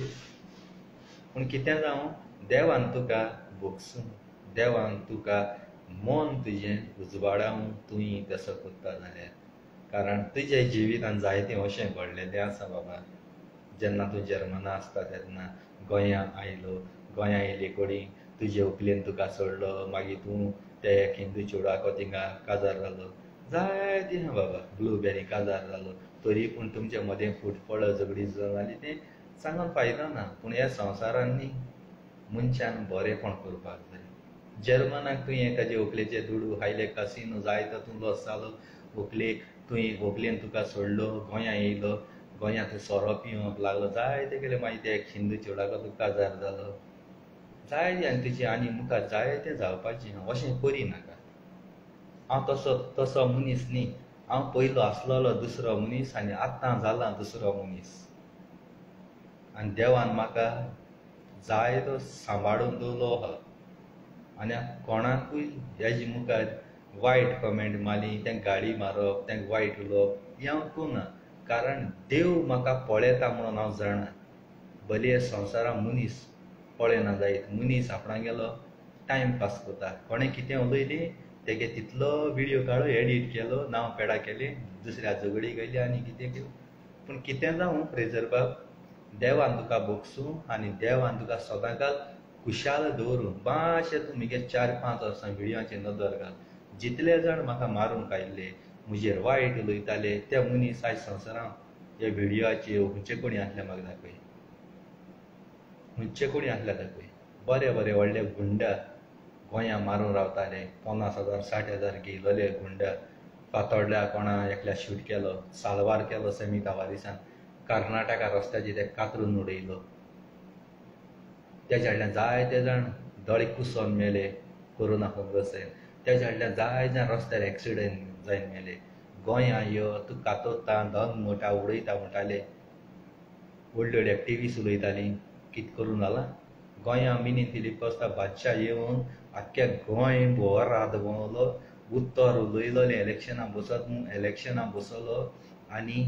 पूण कितें जावं देवान तुका भोगसूं, देवान तुका मन तुजें उजवाडावं तुवें तसो कोत्ता जाल्यार. कारण तुज्या जिवितान जायतें अशें घडलेलें आसा बाबा. जेन्ना तूं जर्मना आसता तेन्ना गोंयां आयलो, गोंयां येयले कोडी तुजे व्हंकलेन तुका सोडलो, मागीर तूं त्या एक हिंदू चेडवाको थिंगा काजार जालो. जायतें आहा बाबा. ब्लूबॅरी काजार जालो. तरी पूण तुमच्या मदें फुटफळ झगडी जाली तें सांगून फायदो ना. पूण ह्या संवसारान न्ही मनशान बरेंपण करपाक जाय. जर्मनाक तुवें ताजे व्हंकलेचे दुडू हायले, कासिनो जाय तातूंत लॉस जालो. व्हंकलेन तुका सोडलो, गोंयां येयलो, गोंयां तूं सोरो पिवंक लागलो, जायतें केलें. मागीर ते एक हिंदू चेडवाको तुका काजार जालो. जायतें आनी तुजें आनी मुखार जायतें जावपाचें. अशें करिनाका. हांव तसो मनीस न्ही. हांव पयलो आसलोलो दुसरो मनीस आनी आतां जालां दुसरो मनीस. आनी देवान म्हाका जाय तो सांबाळून दवरलो आहा. आनी कोणाकूय हेजे मुखार वायट कमेंट मारली, तेंक गाळी मारप, तेंक वायट उलोवप हें हांव करना. कारण देव म्हाका पळयता म्हणून हांव जाणा. भले हे संवसारांत मनीस पळयना जायत. मनीस आपणागेलो टायम पास करता. कोणें कितें उलयलें तेगे तितलो विडियो काडलो, एडीट केलो, नांव पेडा केलें, दुसऱ्या झगडी गेली आनी कितें केलें. पूण कितें जावं फ्रेजर बाब, देवान तुका भोगसूं आनी देवान तुका सदांकाल खुशाल दवरूं. मातशें तूं म्हगे 4-5 वर्सां विडियोचेर नदर घाल. जितले जाण म्हाका मारूंक आयिल्ले, म्हजेर वायट उलयताले ते मनीस आयज संवसारांत ह्या विडियोचेर खंयचे कोणी आसले म्हाका दाखय. खंयचे कोणी आसले दाखय. बरे बरे व्हडले गुंडा गोंयां मारून रावताले. 50,000 60,000 घेयलोले गुंडा. फातोड्ड्या कोणा एकल्या शूट केलो, सालवार केलो सेमी कावारिसान. कर्नाटका रस्त्याचेर ते कातरून उडयलो. तेच्या कडल्यान जायते जाण दोळे कुसोन मेले कोरोना फंगसायन. तेच्या कडल्यान जाय जाण रस्त्यार एक्सिडंट जायन मेले. गोंया यो तूं कातोता दोन मोटा उडयता म्हणटाले. व्हडल्यो व्हडल्यो टिवीस उलयतालीं कितें करून जाला. गोंया मिनी फिलीप कोस्ता बादशाह येवन आख्ख्या गोंय भोंवर रात भोंवलो, उत्तर उलयलो, इलेक्शनां बसलो आनी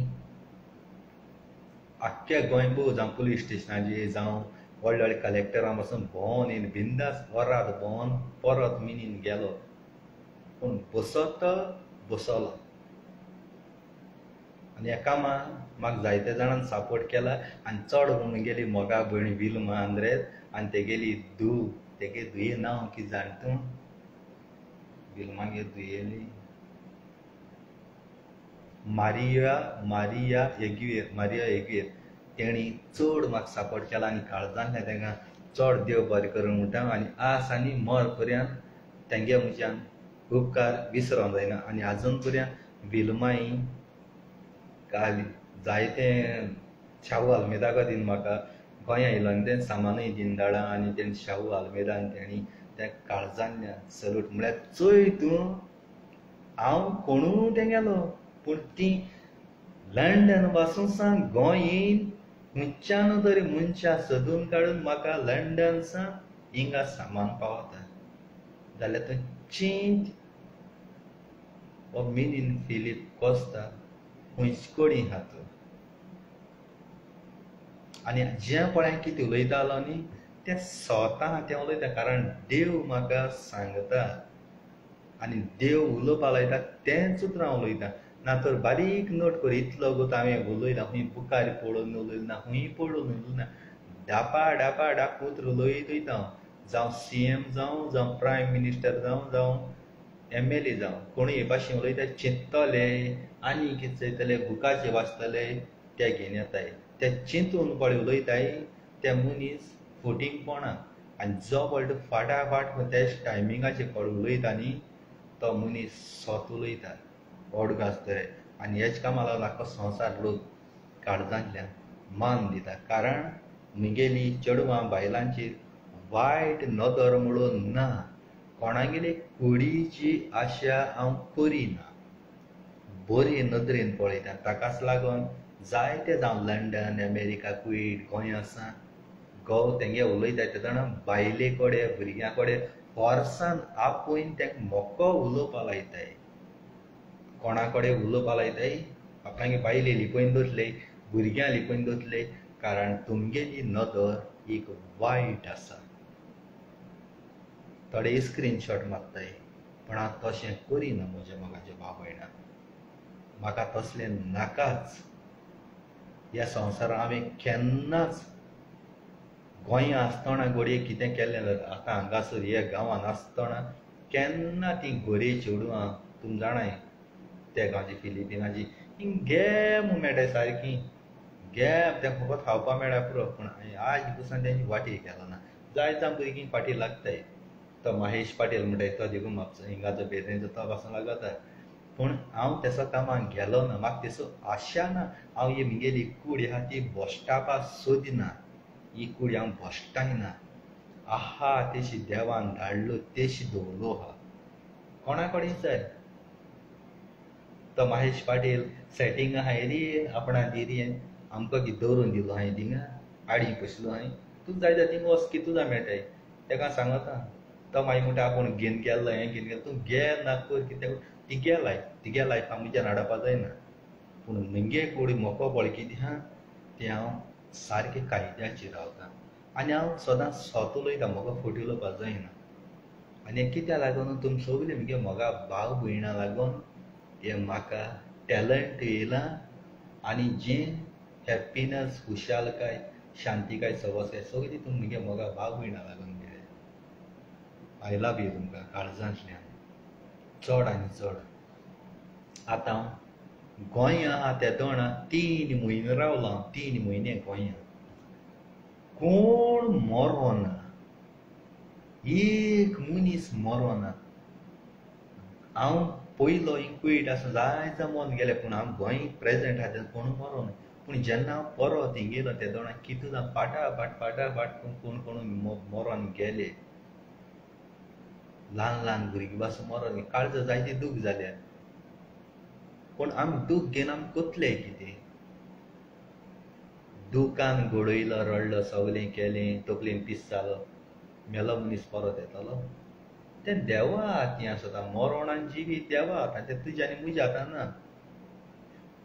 आख्ख्या गोंयभर जावं पुलीस स्टेशनाचेर जावं व्हडले व्हडले कलेक्टरां बसून भोंवन येवन बिंदास वरात भोंवन परत मिनीन गेलो. पूण बसलो आनी हेका म्हाका जायत्या जाणांनी सपोर्ट केला. आनी चड म्हणून गेली मोगा भयण विल्मा आंद्रेज आनी तेगेली तेगे धुये नांव कितें जाण तूं? विल्मागे धुयेली मारिया एग्युएर. तेणी चड म्हाका सपोर्ट केला आनी काळजांतल्यान तेंकां चड देव बरें करूं म्हणटा. आनी आस आनी मर पर्यंत तेंगे म्हज्यान उपकार विसरोंक जायना. आनी आजून पर्यंत विल्माई जायते शाहू आल्मेदा दिन म्हाका गोंया येयलो आनी तें सामानूय दिन धाडा. आनी तेणी शाहू आल्मेदान तेणी त्या काळजांतल्यान सल्यूट म्हळ्यार चोय तूं हांव कोणूय तें गेलो पूण ती लंडन पासून सावन गोंय येयन खंयच्यान तरी मनशां सोदून काडून म्हाका लंडन सावन हिंगा सामान पावता. जाल्यार तो चेंज हो मिनी फिलीप कोस्ता खंयच कोडी हात. आनी जे पळय कितें उलयतालो न्ही तें स्वता तें उलयता. कारण देव म्हाका सांगता आनी देव उलोवपा लायता तेंच उतर हांव उलयतां. ना तर बारीक नोट कर इतलो गो हांवें उलयला खंय बुकार पळोवन उलयलो ना, खंय पळोवन उलयलो ना. डापा उतर उलयत वयता हांव. जावं CM जावं प्रायम मिनिस्टर जावं MLA जावं कोणूय भाशेन उलयता चिंततले आनी कितें चयतले बुकाचेर वाचतले ते घेवन येताय. ते चिंतून पळय उलयताय ते मनीस फटींगपणां. आनी जो पळय फाटाफाट तेच टायमिंगाचेर पळय उलयता न्ही तो मनीस सोत उलयता ओडगां आसतले. आनी हेच कामां लागून आख्खो संवसार लोक काळजांतल्यान मान दिता. कारण मुगेली चेडवां बायलांचेर वायट नदर म्हणून ना. कोणागेली कुडीची आशा हांव करिना. बरे नदरेन पळयता. ताकाच लागून जायते जावं लंडन अमेरिका कुवेट गोंया सावन तेंगे उलयता ते जाणा बायले कडेन भुरग्यां कडेन फोर्सान आपोवन तेंकां मोको उलोवपा लायताय. कोणा कडेन उलोवपा लायताय आपणागे बायले लिपयन दवरतले भुरग्यां लिपयन दवरतले. कारण तुमगेली नदर एक वायट आसा. थोडे स्क्रीनशॉट मारताय पण हांव तशें करिना. म्हज्या मोगाच्या भाव भयणां म्हाका तसलें नाकाच. ह्या संवसारांत हांवें केन्नाच गोंया आसतना घडये कितें केल्लें जाल्यार आतां हांगासर ह्या गांवांत आसतना केन्ना ती घोडये चेडवां तुमी जाणाय त्या गांवची फिलिपिनाची गेम मेळटाय सारकी गेम. तें फकत खावपा मेळ्ळ्या पुरो. पूण आज दिसान तेंची वाटी गेलो ना. जाय जावं भुरगीं फाटीं लागताय. तो महेश पाटील म्हणटाय तो देखून म्हापसा हिंगाचो बेजरेचो तो पासून लागता. पूण हांव तेसो कामाक गेलो ना. म्हाका तेसो आशा ना. हांव ही म्हगेली कूड आहा ती बोश्टावपा सोदिना. ही कूड हांव बोश्टायना. आहा तेशी देवान धाडलो तेशी दवरलो आहा. कोणा कडेन जाय तो महेश पाटील सेटींग आहा रे आपणा दिरी आमकां कितें दवरून दिलो हांवें थिंगा आडी पयसलो हांवें. तूं जाय जाल्यार थिंगा वच कितू जाय मेळटाय. तेका सांगता तो मागीर म्हणटा आपूण घेवन गेल्लो हें घेवन गेलो. तूं गे ना कर कितें तिगे लायफा म्हज्यान हाडपा जायना. पूण म्हगे कूड मोको पळय कितें आहा तें हांव सारकें कायद्याचेर रावता. आनी हांव सदांच सोत उलयता. म्हाका फटी उलोवपा जायना. आनी कित्या लागून तुमी सगळे म्हगे मोगा भाव भयणां लागून हे म्हाका टॅलंट येयलां. आनी जें हॅप्पीनस खुशालकाय शांतीकाय सवस्काय सगळी तुमी म्हगे मोगा भाव भयणां लागून मेळ्ळे. आय लव यू तुमकां काळजांतल्यान चड आनी चड. आतां गोंया आहा ते दोणा 3 म्हयने रावलो हांव. 3 म्हयने गोंया कोण मरो ना. एक मनीस मरो ना. हांव पयलो कुवेट आसूं जायते मोन गेले पूण हांव गोंय प्रेजेंट आहा तेन्ना कोण मरो ना. पूण जेन्ना हांव परत थंय गेलो त्या दोणाक कितू जावन पाटा कोण कोण मरोन गेले. ल्हान ल्हान भुरगीं पासून मरोन काळजां जायती दूख जाल्या. पूण आमी दूख घेवन आमी कोतले कितें? दुकान घोडयलो, रडलो, सगलें केलें, तकलेन पीस जालो, मेलो मनीस परत येतलो. तें देवा हातीन आसता. मरण आनी जिवीत देवा हातान, तें तुज्या आनी म्हज्या हातान ना.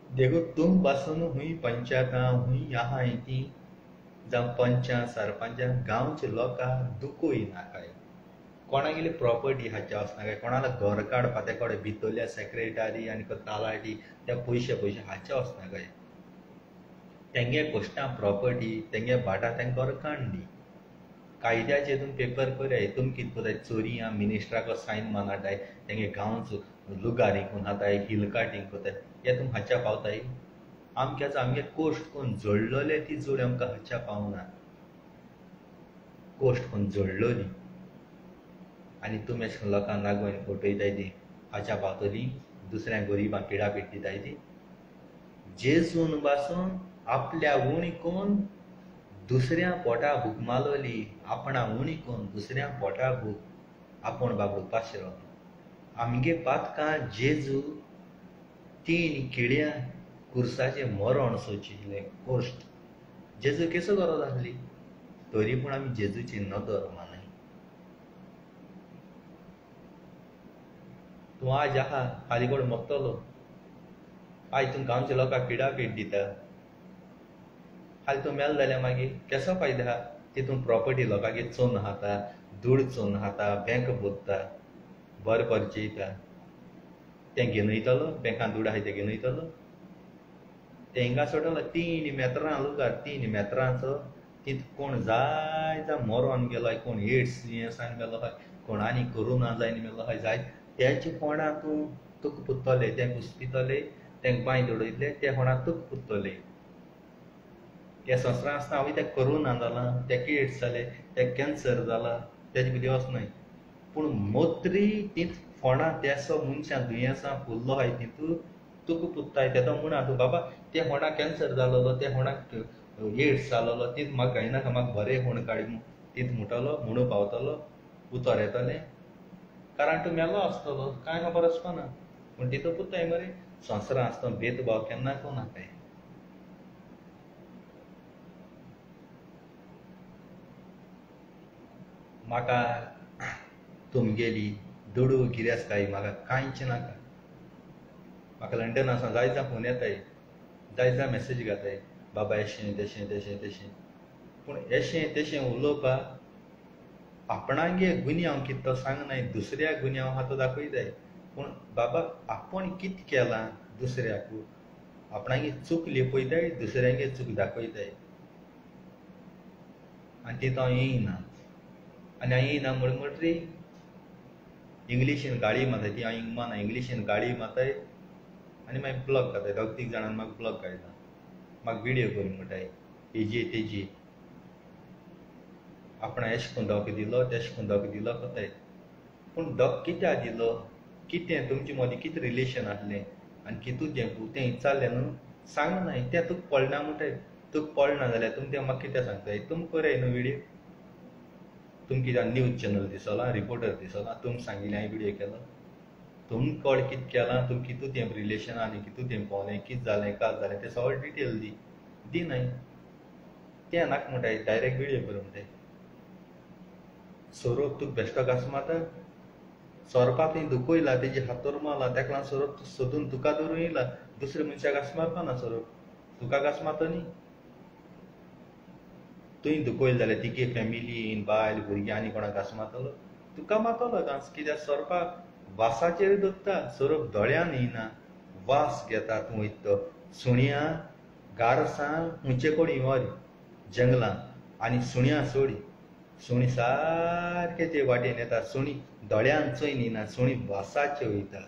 देखून तुम पासून हुंय पंचायतां हुंय आहाय तीं जावं पंचां सरपंचां गांवच्या लोकांक दुखूय नाकाय. कोणागेली प्रॉपर्टी हाडच्या वचनाकाय. कोणाला घर काडपा ते कडेन भितरल्या सेक्रेटरी आनी तालाटी ते पयशे हाडच्या वचनाकाय. तेंगे कोश्टां प्रॉपर्टी तेंगे भाटां तेंका घर काडली. कायद्याचे हितून पेपर कोराय. तुमी कितें कोताय? चोरयां मिनिस्टराको सायन मानाटाय, तेंगे गांवचो लुगारी कोन्न हाताय, हिल कार्टिंग कोताय. हे तुमी हाडच्या पावताय? आमगे कोश्ट कोन्न जोडलोले ती जोड आमकां हाडच्या पावना. कोश्ट कोन्न जोडलोली आनी तुमी अशें करून लोकांक नागोवन फटयताय ती हाच्या पावतली. दुसऱ्या गरिबांक पिडापीट दिताय ती. जेजून पासून आपल्या उणी कोन्न दुसऱ्या पोटा भूक मालोली. आपणा उणी कोन्न दुसऱ्या पोटा भूक आपूण बाबडोवपा शिरो. आमगे पातकां जेजू तीन किड्या कुर्साचे मरण सोचिल्लें कोश्ट जेजू केसो गरज आसली. तरी पूण आमी जेजूची नदर मानाय. तूं आज आहा, फाल्यां कोण मरतलो. आयज तूं गांवच्या लोकांक पिडापीट दिता, फाल्यां तूं मेल जाल्यार मागीर केसो फायदो आहा? तितून प्रॉपर्टी लोकांगेर चोरून खाता, धूळ चोरून खाता, बँक बोत्ता, बरें परचयता. तें घेवन वयतलो, बँकान धूळ आहाय तें घेवन वयतलो. तें हिंगा सोडलो 3 मेत्रां लुगार, 3 मेत्रांचो तितू कोण जाय मरोन गेलोय. कोण एड्स दुयेंसान मेलोय, कोण आनी कोरोना जायन मेलोय. जाय त्याच्या कोणा तूं तुका पुत्तले, तें कुसपितले, तेंक बांय दडयतले, ते कोणा तुका पुत्तले. ह्या संवसारांत आसतना हांव तें कोरोना जालां, तेका एड्स जाले, तेका कॅन्सर जाला, तेजे भितर वचनाय. पूण मोत्री तीच फोंडां तेसो मनशां दुयेंसां फुल्लो आहाय तितू तुका पुत्ताय. तेदो म्हणा तूं बाबा त्या कोणाक कॅन्सर जालोलो, त्या कोणाक एड्स जालोलो, तीच म्हाका गायनाका, म्हाका बरें म्हूण काडी तीच म्हणटलो, म्हणू पावतलो, उतर येतलें. कारण तूं मेलो आसतलो, कांय खबर आसपाना. पूण तितू पुत्ताय मरे. संवसारांत आसतना भेदभाव केन्ना कोनाकाय. म्हाका तुमगेली दुडू गिरेस्तकाय म्हाका कांयच नाका. म्हाका लंडन आसा जायत फोन येताय, जायत मॅसेज घाताय, बाबा एशें तेशें तेशें तेशें. पूण एशें तेशें उलोवपाक आपणागे गुन्यांव हांव कितें तो सांगनाय, दुसऱ्या गुन्यांव आहा तो दाखयताय. पूण बाबा आपूण कितें केलां दुसऱ्याक, आपणागे चूक लिपयताय, दुसऱ्यांगे चूक दाखयताय. आनी तितून हांव येयना. आनी हांव येयना म्हणटरी इंग्लिशीन गाळी मारताय. ती हांव हिंग माना, इंग्लिशीन गाळी मारताय आनी मागीर ब्लॉक घाताय. 2-3 जाणांनी म्हाका ब्लॉक घायला. म्हाका विडियो करून म्हणटाय हेजी तेजी. आपणा एशें करून दोख दिलो, तेशें करून दोख दिलो कोताय. पूण दोख कित्याक दिलो, कितें तुमचे मदीं कितें रिलेशन आसलें आनी कितू तें विचारलें न्हू, सांगनाय. तें तुका पडना म्हणटाय. तुका पडना जाल्यार तुमी तें म्हाका कित्याक सांगताय? तुमी कराय न्हू विडियो. तुमी कित्याक न्यूज चॅनल दिसला, रिपोर्टर दिसला, तुमी सांगिल्लें हांवें विडियो केलो. तुमी कोण कितें केलां, तुमी कितू तें रिलेशन आनी कितू तें पोवलें, कितें जालें, काल जालें, तें सगळें डिटेल दी. दिनाय. तें नाका म्हणटाय, डायरेक्ट विडियो कर म्हणटाय. सोरोप तुका बेश्टो घास मारता, सोरपा थंय दुखयला, तेजी हातोर मारला, तेका लागून सोरोप सोदून तुका धरून येयला. दुसऱ्या मनशाक घास मारपाना सोरोप, तुका घास मारता न्ही. तुवें दुखयलें जाल्यार तिगे फॅमिलीन बायल भुरगीं आनी कोणाक घास मारतलो? तुका मारतलो घास. कित्याक सोरपाक वासाचेर दोत्ता, सोरोप दोळ्यान येयना. वास घेता तूं वयता तो. सुण्या गारसां खुंयचे कोणी व्हर जंगलांत आनी सुण्या सोडी. सुणी सारके ते वाटेन येता. सुणी दोळ्यान चोयन येना, सुणी वासाचे वयता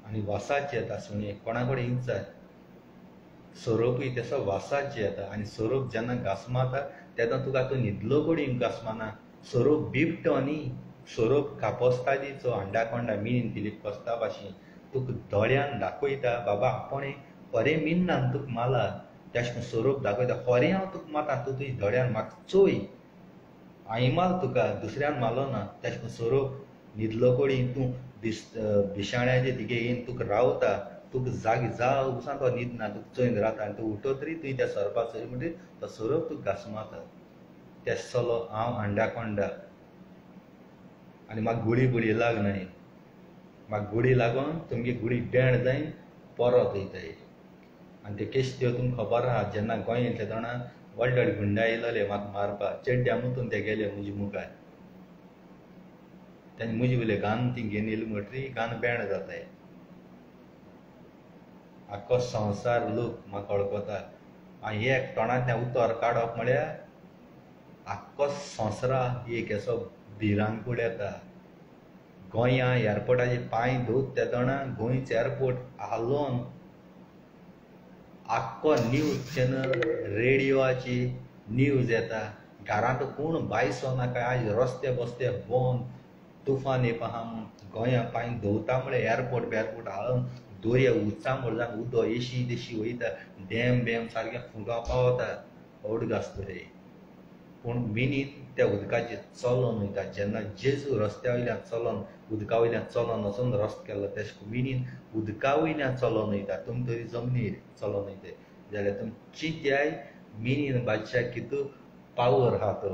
आनी वासाचे येता. सुणी कोणा कडेन इंचाय. सोरोपूय तेसो वासाचे येता. आनी सोरोप जेन्ना घास मारता तेन्ना तुका तूं न्हिदलो कडेन घास मारना. सोरोप बिबटो न्ही, सोरोप कापोस्तादीचो अंडाकोंडा मिनीन फिलीप कोस्ता भाशेन तुका दोळ्यान दाखयता, बाबा आपणें बरें मिन्नान तुका मारला. तेश स्वरूप दाखयता खोरें हांव तुका माता तूं तुज्या दोळ्यान म्हाका चोय हांवें माल तुका दुसऱ्यान मारलो ना तेश स्वरूप न्हिदलो कोडी तूं बिशाण्याचे तिगे येवन तुका रावता तुका जागी जाव उसान तो न्हिदना तुका चोयन रावता आनी तूं उठोतरी तुवें त्या स्वरूपाक चोय म्हणटरी तो स्वरूप तुका घास मारता तेश चलो हांव अंडा कोंडा आनी म्हाका गुडी बुडी लागनाय म्हाका गुडी लागोन तुमगे गुडी बेंड जायन परत वयताय आनी ते केश त्यो तुमकां खबर आहा जेन्ना गोंय येतले तेन्ना व्हडले व्हडले गुंडा येयलोले म्हाका मारपाक चेड्ड्या मुतून ते गेले म्हजे मुखार तेन्ना म्हजे वयले गान ती घेवन येयली म्हणटरी गान बेंड जाताय आख्खो संवसार लोक म्हाका वळखता आनी एक तोंडांतल्यान उतर काडप म्हळ्यार आख्खो संवसाराक एक असो भिरांकूळ येता गोंया एअरपोर्टाचेर पांय धुत तेदोना गोंयचो एअरपोर्ट हालोवन आख्खो न्यूज चॅनल रेडिओची न्यूज येता घरांत कोण बायसो नाका आज रस्ते बस्ते बंद तुफान येवपा आहा म्हूण गोंया पांय धुवता म्हळ्यार एअरपोर्ट बेअरपोर्ट हालोवन दोरया उच्चा म्हूण जावन उदक एशी देशी वयता डॅम बेम सारकें फुगाव पावता ओड घासतले पूण मिनीन त्या उदकाचेर चलोन वयता जेन्ना जेजू रस्त्या वयल्यान चलोन उदका वयल्यान चलोन वचून रस्तो केल्लो तेश मिनीन उदका वयल्यान चलोन वयता तुमी तरी जमनीर चलोन वयताय जाल्यार तुमी चिंत्याय मिनीन बादशाह कितू पावर आहा तो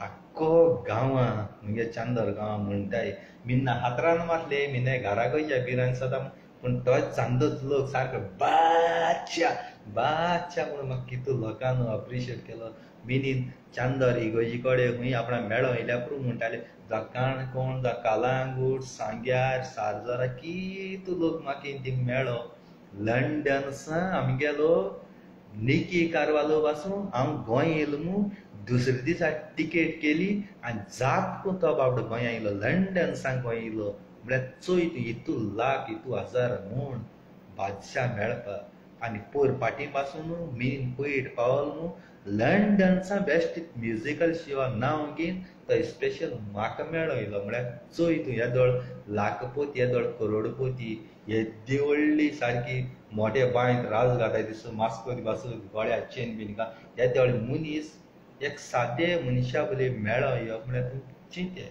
आख्खो गांवां म्हणजे चांदर गांव म्हणटाय मिन्ना हातरान मारले मिन्ना घरा गोंयच्या बिरान सदां पूण तोच चांदोच लोक सारको बादशाह म्हणून म्हाका कितू लोकांनी अप्रिशिएट केलो मिनीन चांदर इगोजी कडेन खंय आपणा मेळो येयल्या पुरो म्हणटाले जावं काणकोण जावं कालांगूट सांग्यार सारजोरा कितू लोक म्हाका थिंग मेळो लंडन सां आमी गेलो निकी कारवालो पासून हांव गोंय येयलो म्हूण दुसरे दिसा टिकेट केली आनी जाप करून तो बाबडो गोंया येयलो लंडन सां गोंय येयलो म्हळ्यार चोय तूं इतू लाख इतू हजार म्हूण बादशाह मेळपाक आनी पयर फाटीं पासून मिनीन पयट पावलो न्हू लंडनचा बेस्ट म्युजिकल शो नांव घेवन तो स्पेशल म्हाका मेळो येयलो म्हळ्यार चोय तूं येदोळ लाखपोती येदोळ करोडपोती येदी व्हडली सारकी मोठे बांयत राज घाताय दिसता मास्को पासून गोळ्या चेन बीन का येदे व्हडले मनीस एक सादे मनशा बरे मेळो येवप म्हळ्यार तूं चिंत्याय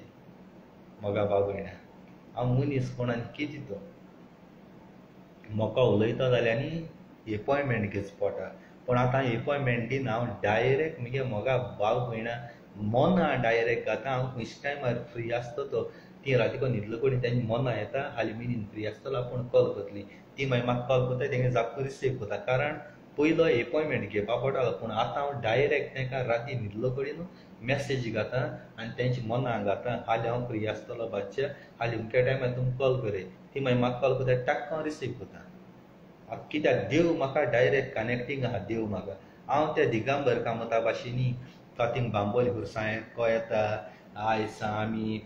मोगा बाबयण्या हांव मनीस कोण आनी कितें तो म्हाका उलयता जाल्यार न्ही अपॉयंटमेंट घेवचो पडटा पूण आतां अपॉयंटमेंट दिना हांव डायरेक्ट म्हगे मोगा भाव भयणां मोना डायरेक्ट घाता हांव खंयच्या टायमार फ्री आसता तो ती रातीको न्हिदलो कोणी तेंची मोना येता हालीं मिनीन फ्री आसतलो आपूण कॉल करतली ती मागीर म्हाका कॉल करता तेंगे जापतो रिसीव करता कारण पयलो अपॉयंटमेंट घेवपा पडटालो पूण आतां हांव डायरेक्ट तांकां राती न्हिदलो कडेन मॅसेज घाता आनी तेंची मोना घाता हालीं हांव फ्री आसतलो बादशाह हालीं अमके टायमार तुमी कॉल करे ती मागीर म्हाका कॉल करता टाक्क हांव रिसीव करता कित्याक देव म्हाका डायरेक्ट कनेक्टींग आहा देव म्हाका हांव त्या दिगंबर कामता भाशेनी तो थिंग बांबोली घुरसाय को येता आयज आमी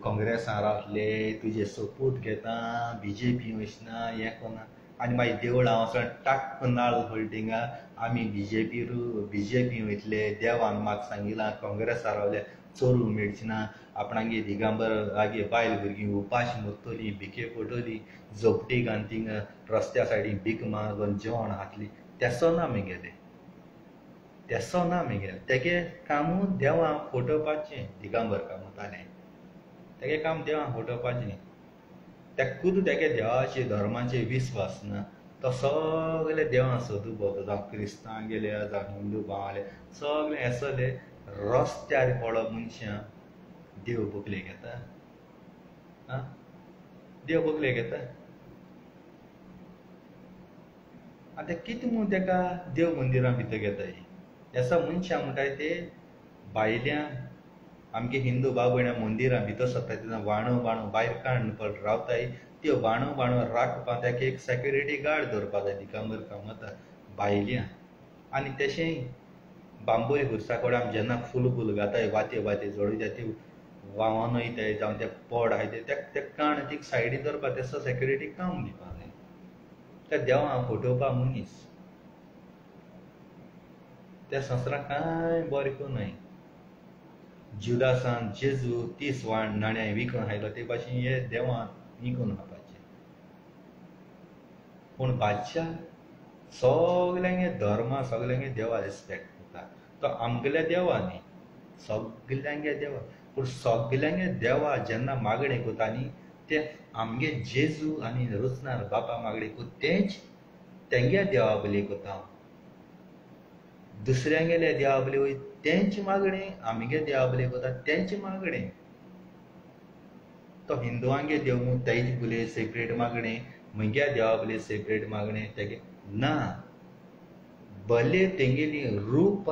काँग्रेसान रावतले तुजे सपूत घेता BJP वचना हें कोना आनी मागीर देवूळ हांव वचोन टाक्क नाल्ल होल्डिंगा आमी BJP वयतले देवान म्हाका सांगिलां काँग्रेसा रावले चोरू मेळचिना आपणागे दिगंबर आगे बायल भुरगीं उपाश मरतली भिके पडटली झोपटी घालन थिंग रस्त्या सायडीन भीक मागून जेवण हातली तेसो ना मेगेले तेसो ना मेगेले तेगे कामूच देवां फोटोवपाचें दिगंबर कामतालें तेगे काम देवां फोटोवपाचें तेका खुद तेगे देवाचे धर्माचे विस्वास ना तो सगळे देवां सोदू भोंवता जावं क्रिस्तांव गेले जावं हिंदू भावले सगळे एसले रस्त्यार पडप मनशां देव बोगले घेता देव बोगले घेता आतां कितें म्हूण तेका देव मंदिरां भितर घेताय एसा मनशां म्हणटाय ते भायल्यां आमगे हिंदू भाव भयणां मंदिरां भितर सरताय तेन्ना वाणो भायर काडून पड रावताय त्यो वाणो राखपा तेका एक सेक्युरिटी गार्ड दवरपा जाय दिगंबर कामता भायल्यां आनी तशें बांबोळी घुरसा कडेन आमी जेन्ना फूल घाताय वाते जोडून ती वावन वयताय जावं ते पड आहाय ते काण ती सायडीन दवरपा तेसो सेक्युरिटी काम दिवपा जाय त्या देवां फोटोवपा मनीस त्या संवसाराक कांय बरें करूं जुदासान जेजू 30 नाण्या विकून हायलो ते भाशेन हे देवान विकून हाडपाचें पूण बादशाह सगल्यांगे धर्मा सगल्यांगे देवा रिस्पेक्ट करता. तो आमगेल्या देवा न्ही, सगल्यांगे देवा. पूण सगल्यांगे देवा जेन्ना मागणे कोता न्ही ते आमगे जेजू आनी रुचनार बापा मागणे कोत तेंच तेंगे देवा बली कोता. दुसऱ्यांगेले देवा बली वय तेंच मागणे, आमगे देवा बली कोता तेंच मागणे. तो हिंदुवांगे देव तेज बुले सेपरेट मागणे, म्हज्या देवा बली सेपरेट मागणे तेगे ना. भले तेंगेली रूप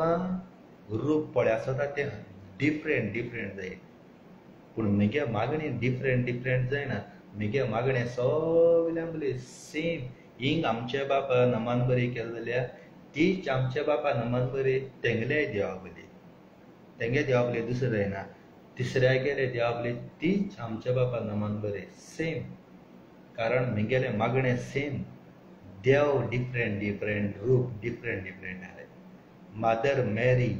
पळय आसता ते डिफरंट जाय, पूण म्हगे मागणे डिफरंट जायना. म्हगे मागणे सगल्यां बली सेम. हिंग आमचे बापा नमान बरी केले जाल्यार तीच आमचे बापा नमान बरी तेंगले देवा बली. तेंगे देवा बली दुसरें जायना. तिसऱ्या गेले देवा बली तीच आमचे बापा नमान बरी सेम. कारण म्हगेले मागणे सेम, देव डिफरंट रूप डिफरंट आहे. मदर मेरी,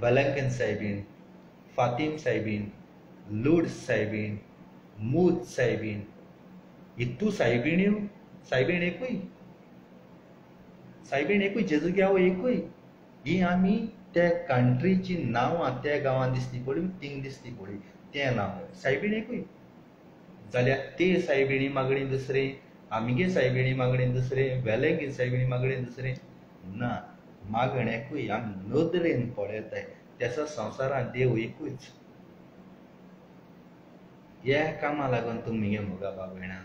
वेलंकन सायबीण, फातीम सायबीण, लूड सायबीण, मूद सायबीण, इतू सायबीण एकूय जेजू घ्यावो एकूय. ही आमी त्या कंट्रीची नांवां त्या गांवांत दिसती पडली थिंग दिसती पडली तें नांव सायबीण एकूय. जाल्यार ते सायबिणी मागणी दुसरें, आमगे सायबिणी मागणी दुसरें, वेलंकीन सायबिणी मागणी दुसरें ना. मागणेकूय आमी नदरेन पळयताय. त्याचा संवसारांत देव एकूच. ह्या कामा लागून तुमी मुगा बाबयणां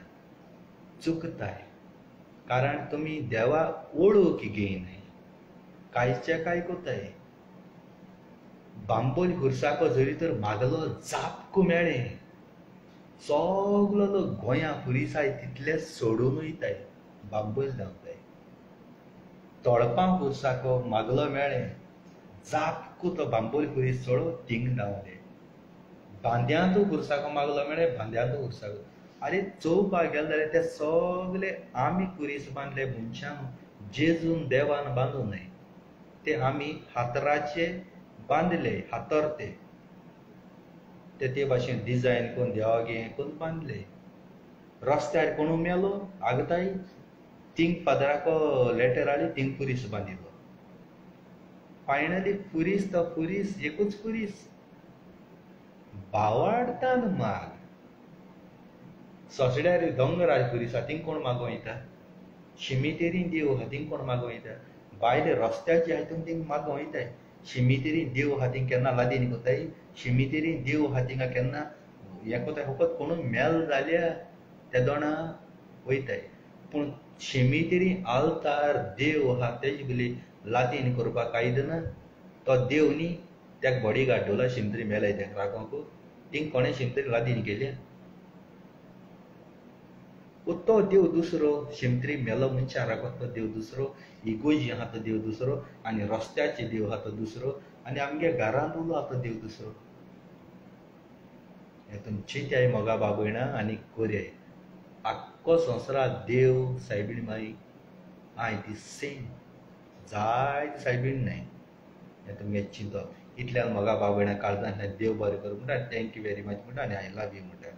चुकताय. कारण तुमी देवा ओळख घेयनाय, कांयचे काय कोताय. बांबोल खुर्साको जरी तर मागलो जापको मेळे, सगलो लोक गोंया फुरिसाय तितले सोडून वयताय, बांबोल धांवताय. तोळपां खुर्साको मागलो मेळे, जापको तो बांबोल खुरीस सोडो थिंग धांवले. बांद्यांतू खुर्साको मागलो मेळे, बांद्यांतू खुर्साको. अरे चोवपाक गेले जाल्यार ते सगळे आमी कुरीस बांदले मनशान जेजून देवान बांदूं न्हय. ते आमी हातराचे बांदले, हातोरते ते भाशेन डिजायन करून देवागे करून बांदले. रस्त्यार कोणू मेलो आगताय थिंग पदराको लेटर हाडी थिंग कुरीस बांदिलो. फायनली कुरीस तो कुरीस एकूच कुरीस भावार्थान माग. सोसड्यार दोंगरार कुरीस हातींग कोण मागो वयता, शिमितेरी देव हातींग कोण मागो वयता, भायले रस्त्याचे हातींग थिंग मागो वयताय. शिमितेरी देव हातींग केन्ना लादीन कोताय, शिमितेरी देव हातींगा केन्ना हें कोताय. फकत कोणू मेल जाल्यार त्या दोणा वयताय. पूण शिमितेरी आल्तार देव आहा तेजे बली लादीन करपाक कायद ना. तो देव न्ही, त्याक बॉडीगार्ड दवरला शिमतरी मेलाय तेका राखोंक. थिंग कोणें शिमतरी लादीन केल्या. तो देव दुसरो, शिमतरी मेलो मनशां राखोता तो देव दुसरो, इगोजी आहा तो देव दुसरो, आनी रस्त्याचे देव आहा तो दुसरो, आनी आमगे घरांत उलो आहा तो देव दुसरो. हें तुमी चिंत्याय मोगा बाबयणां आनी कोरयाय. आख्खो संवसारांत देव सायबीण माई आय ती सेम, जायती सायबीण न्हय. हें तुमगे चिंतप. इतल्यान मोगा बाबयणां काळजांतल्यान देव बरें करूं म्हणटा. थँक्यू वेरी मच म्हणटा आनी आय लव यू म्हणटा.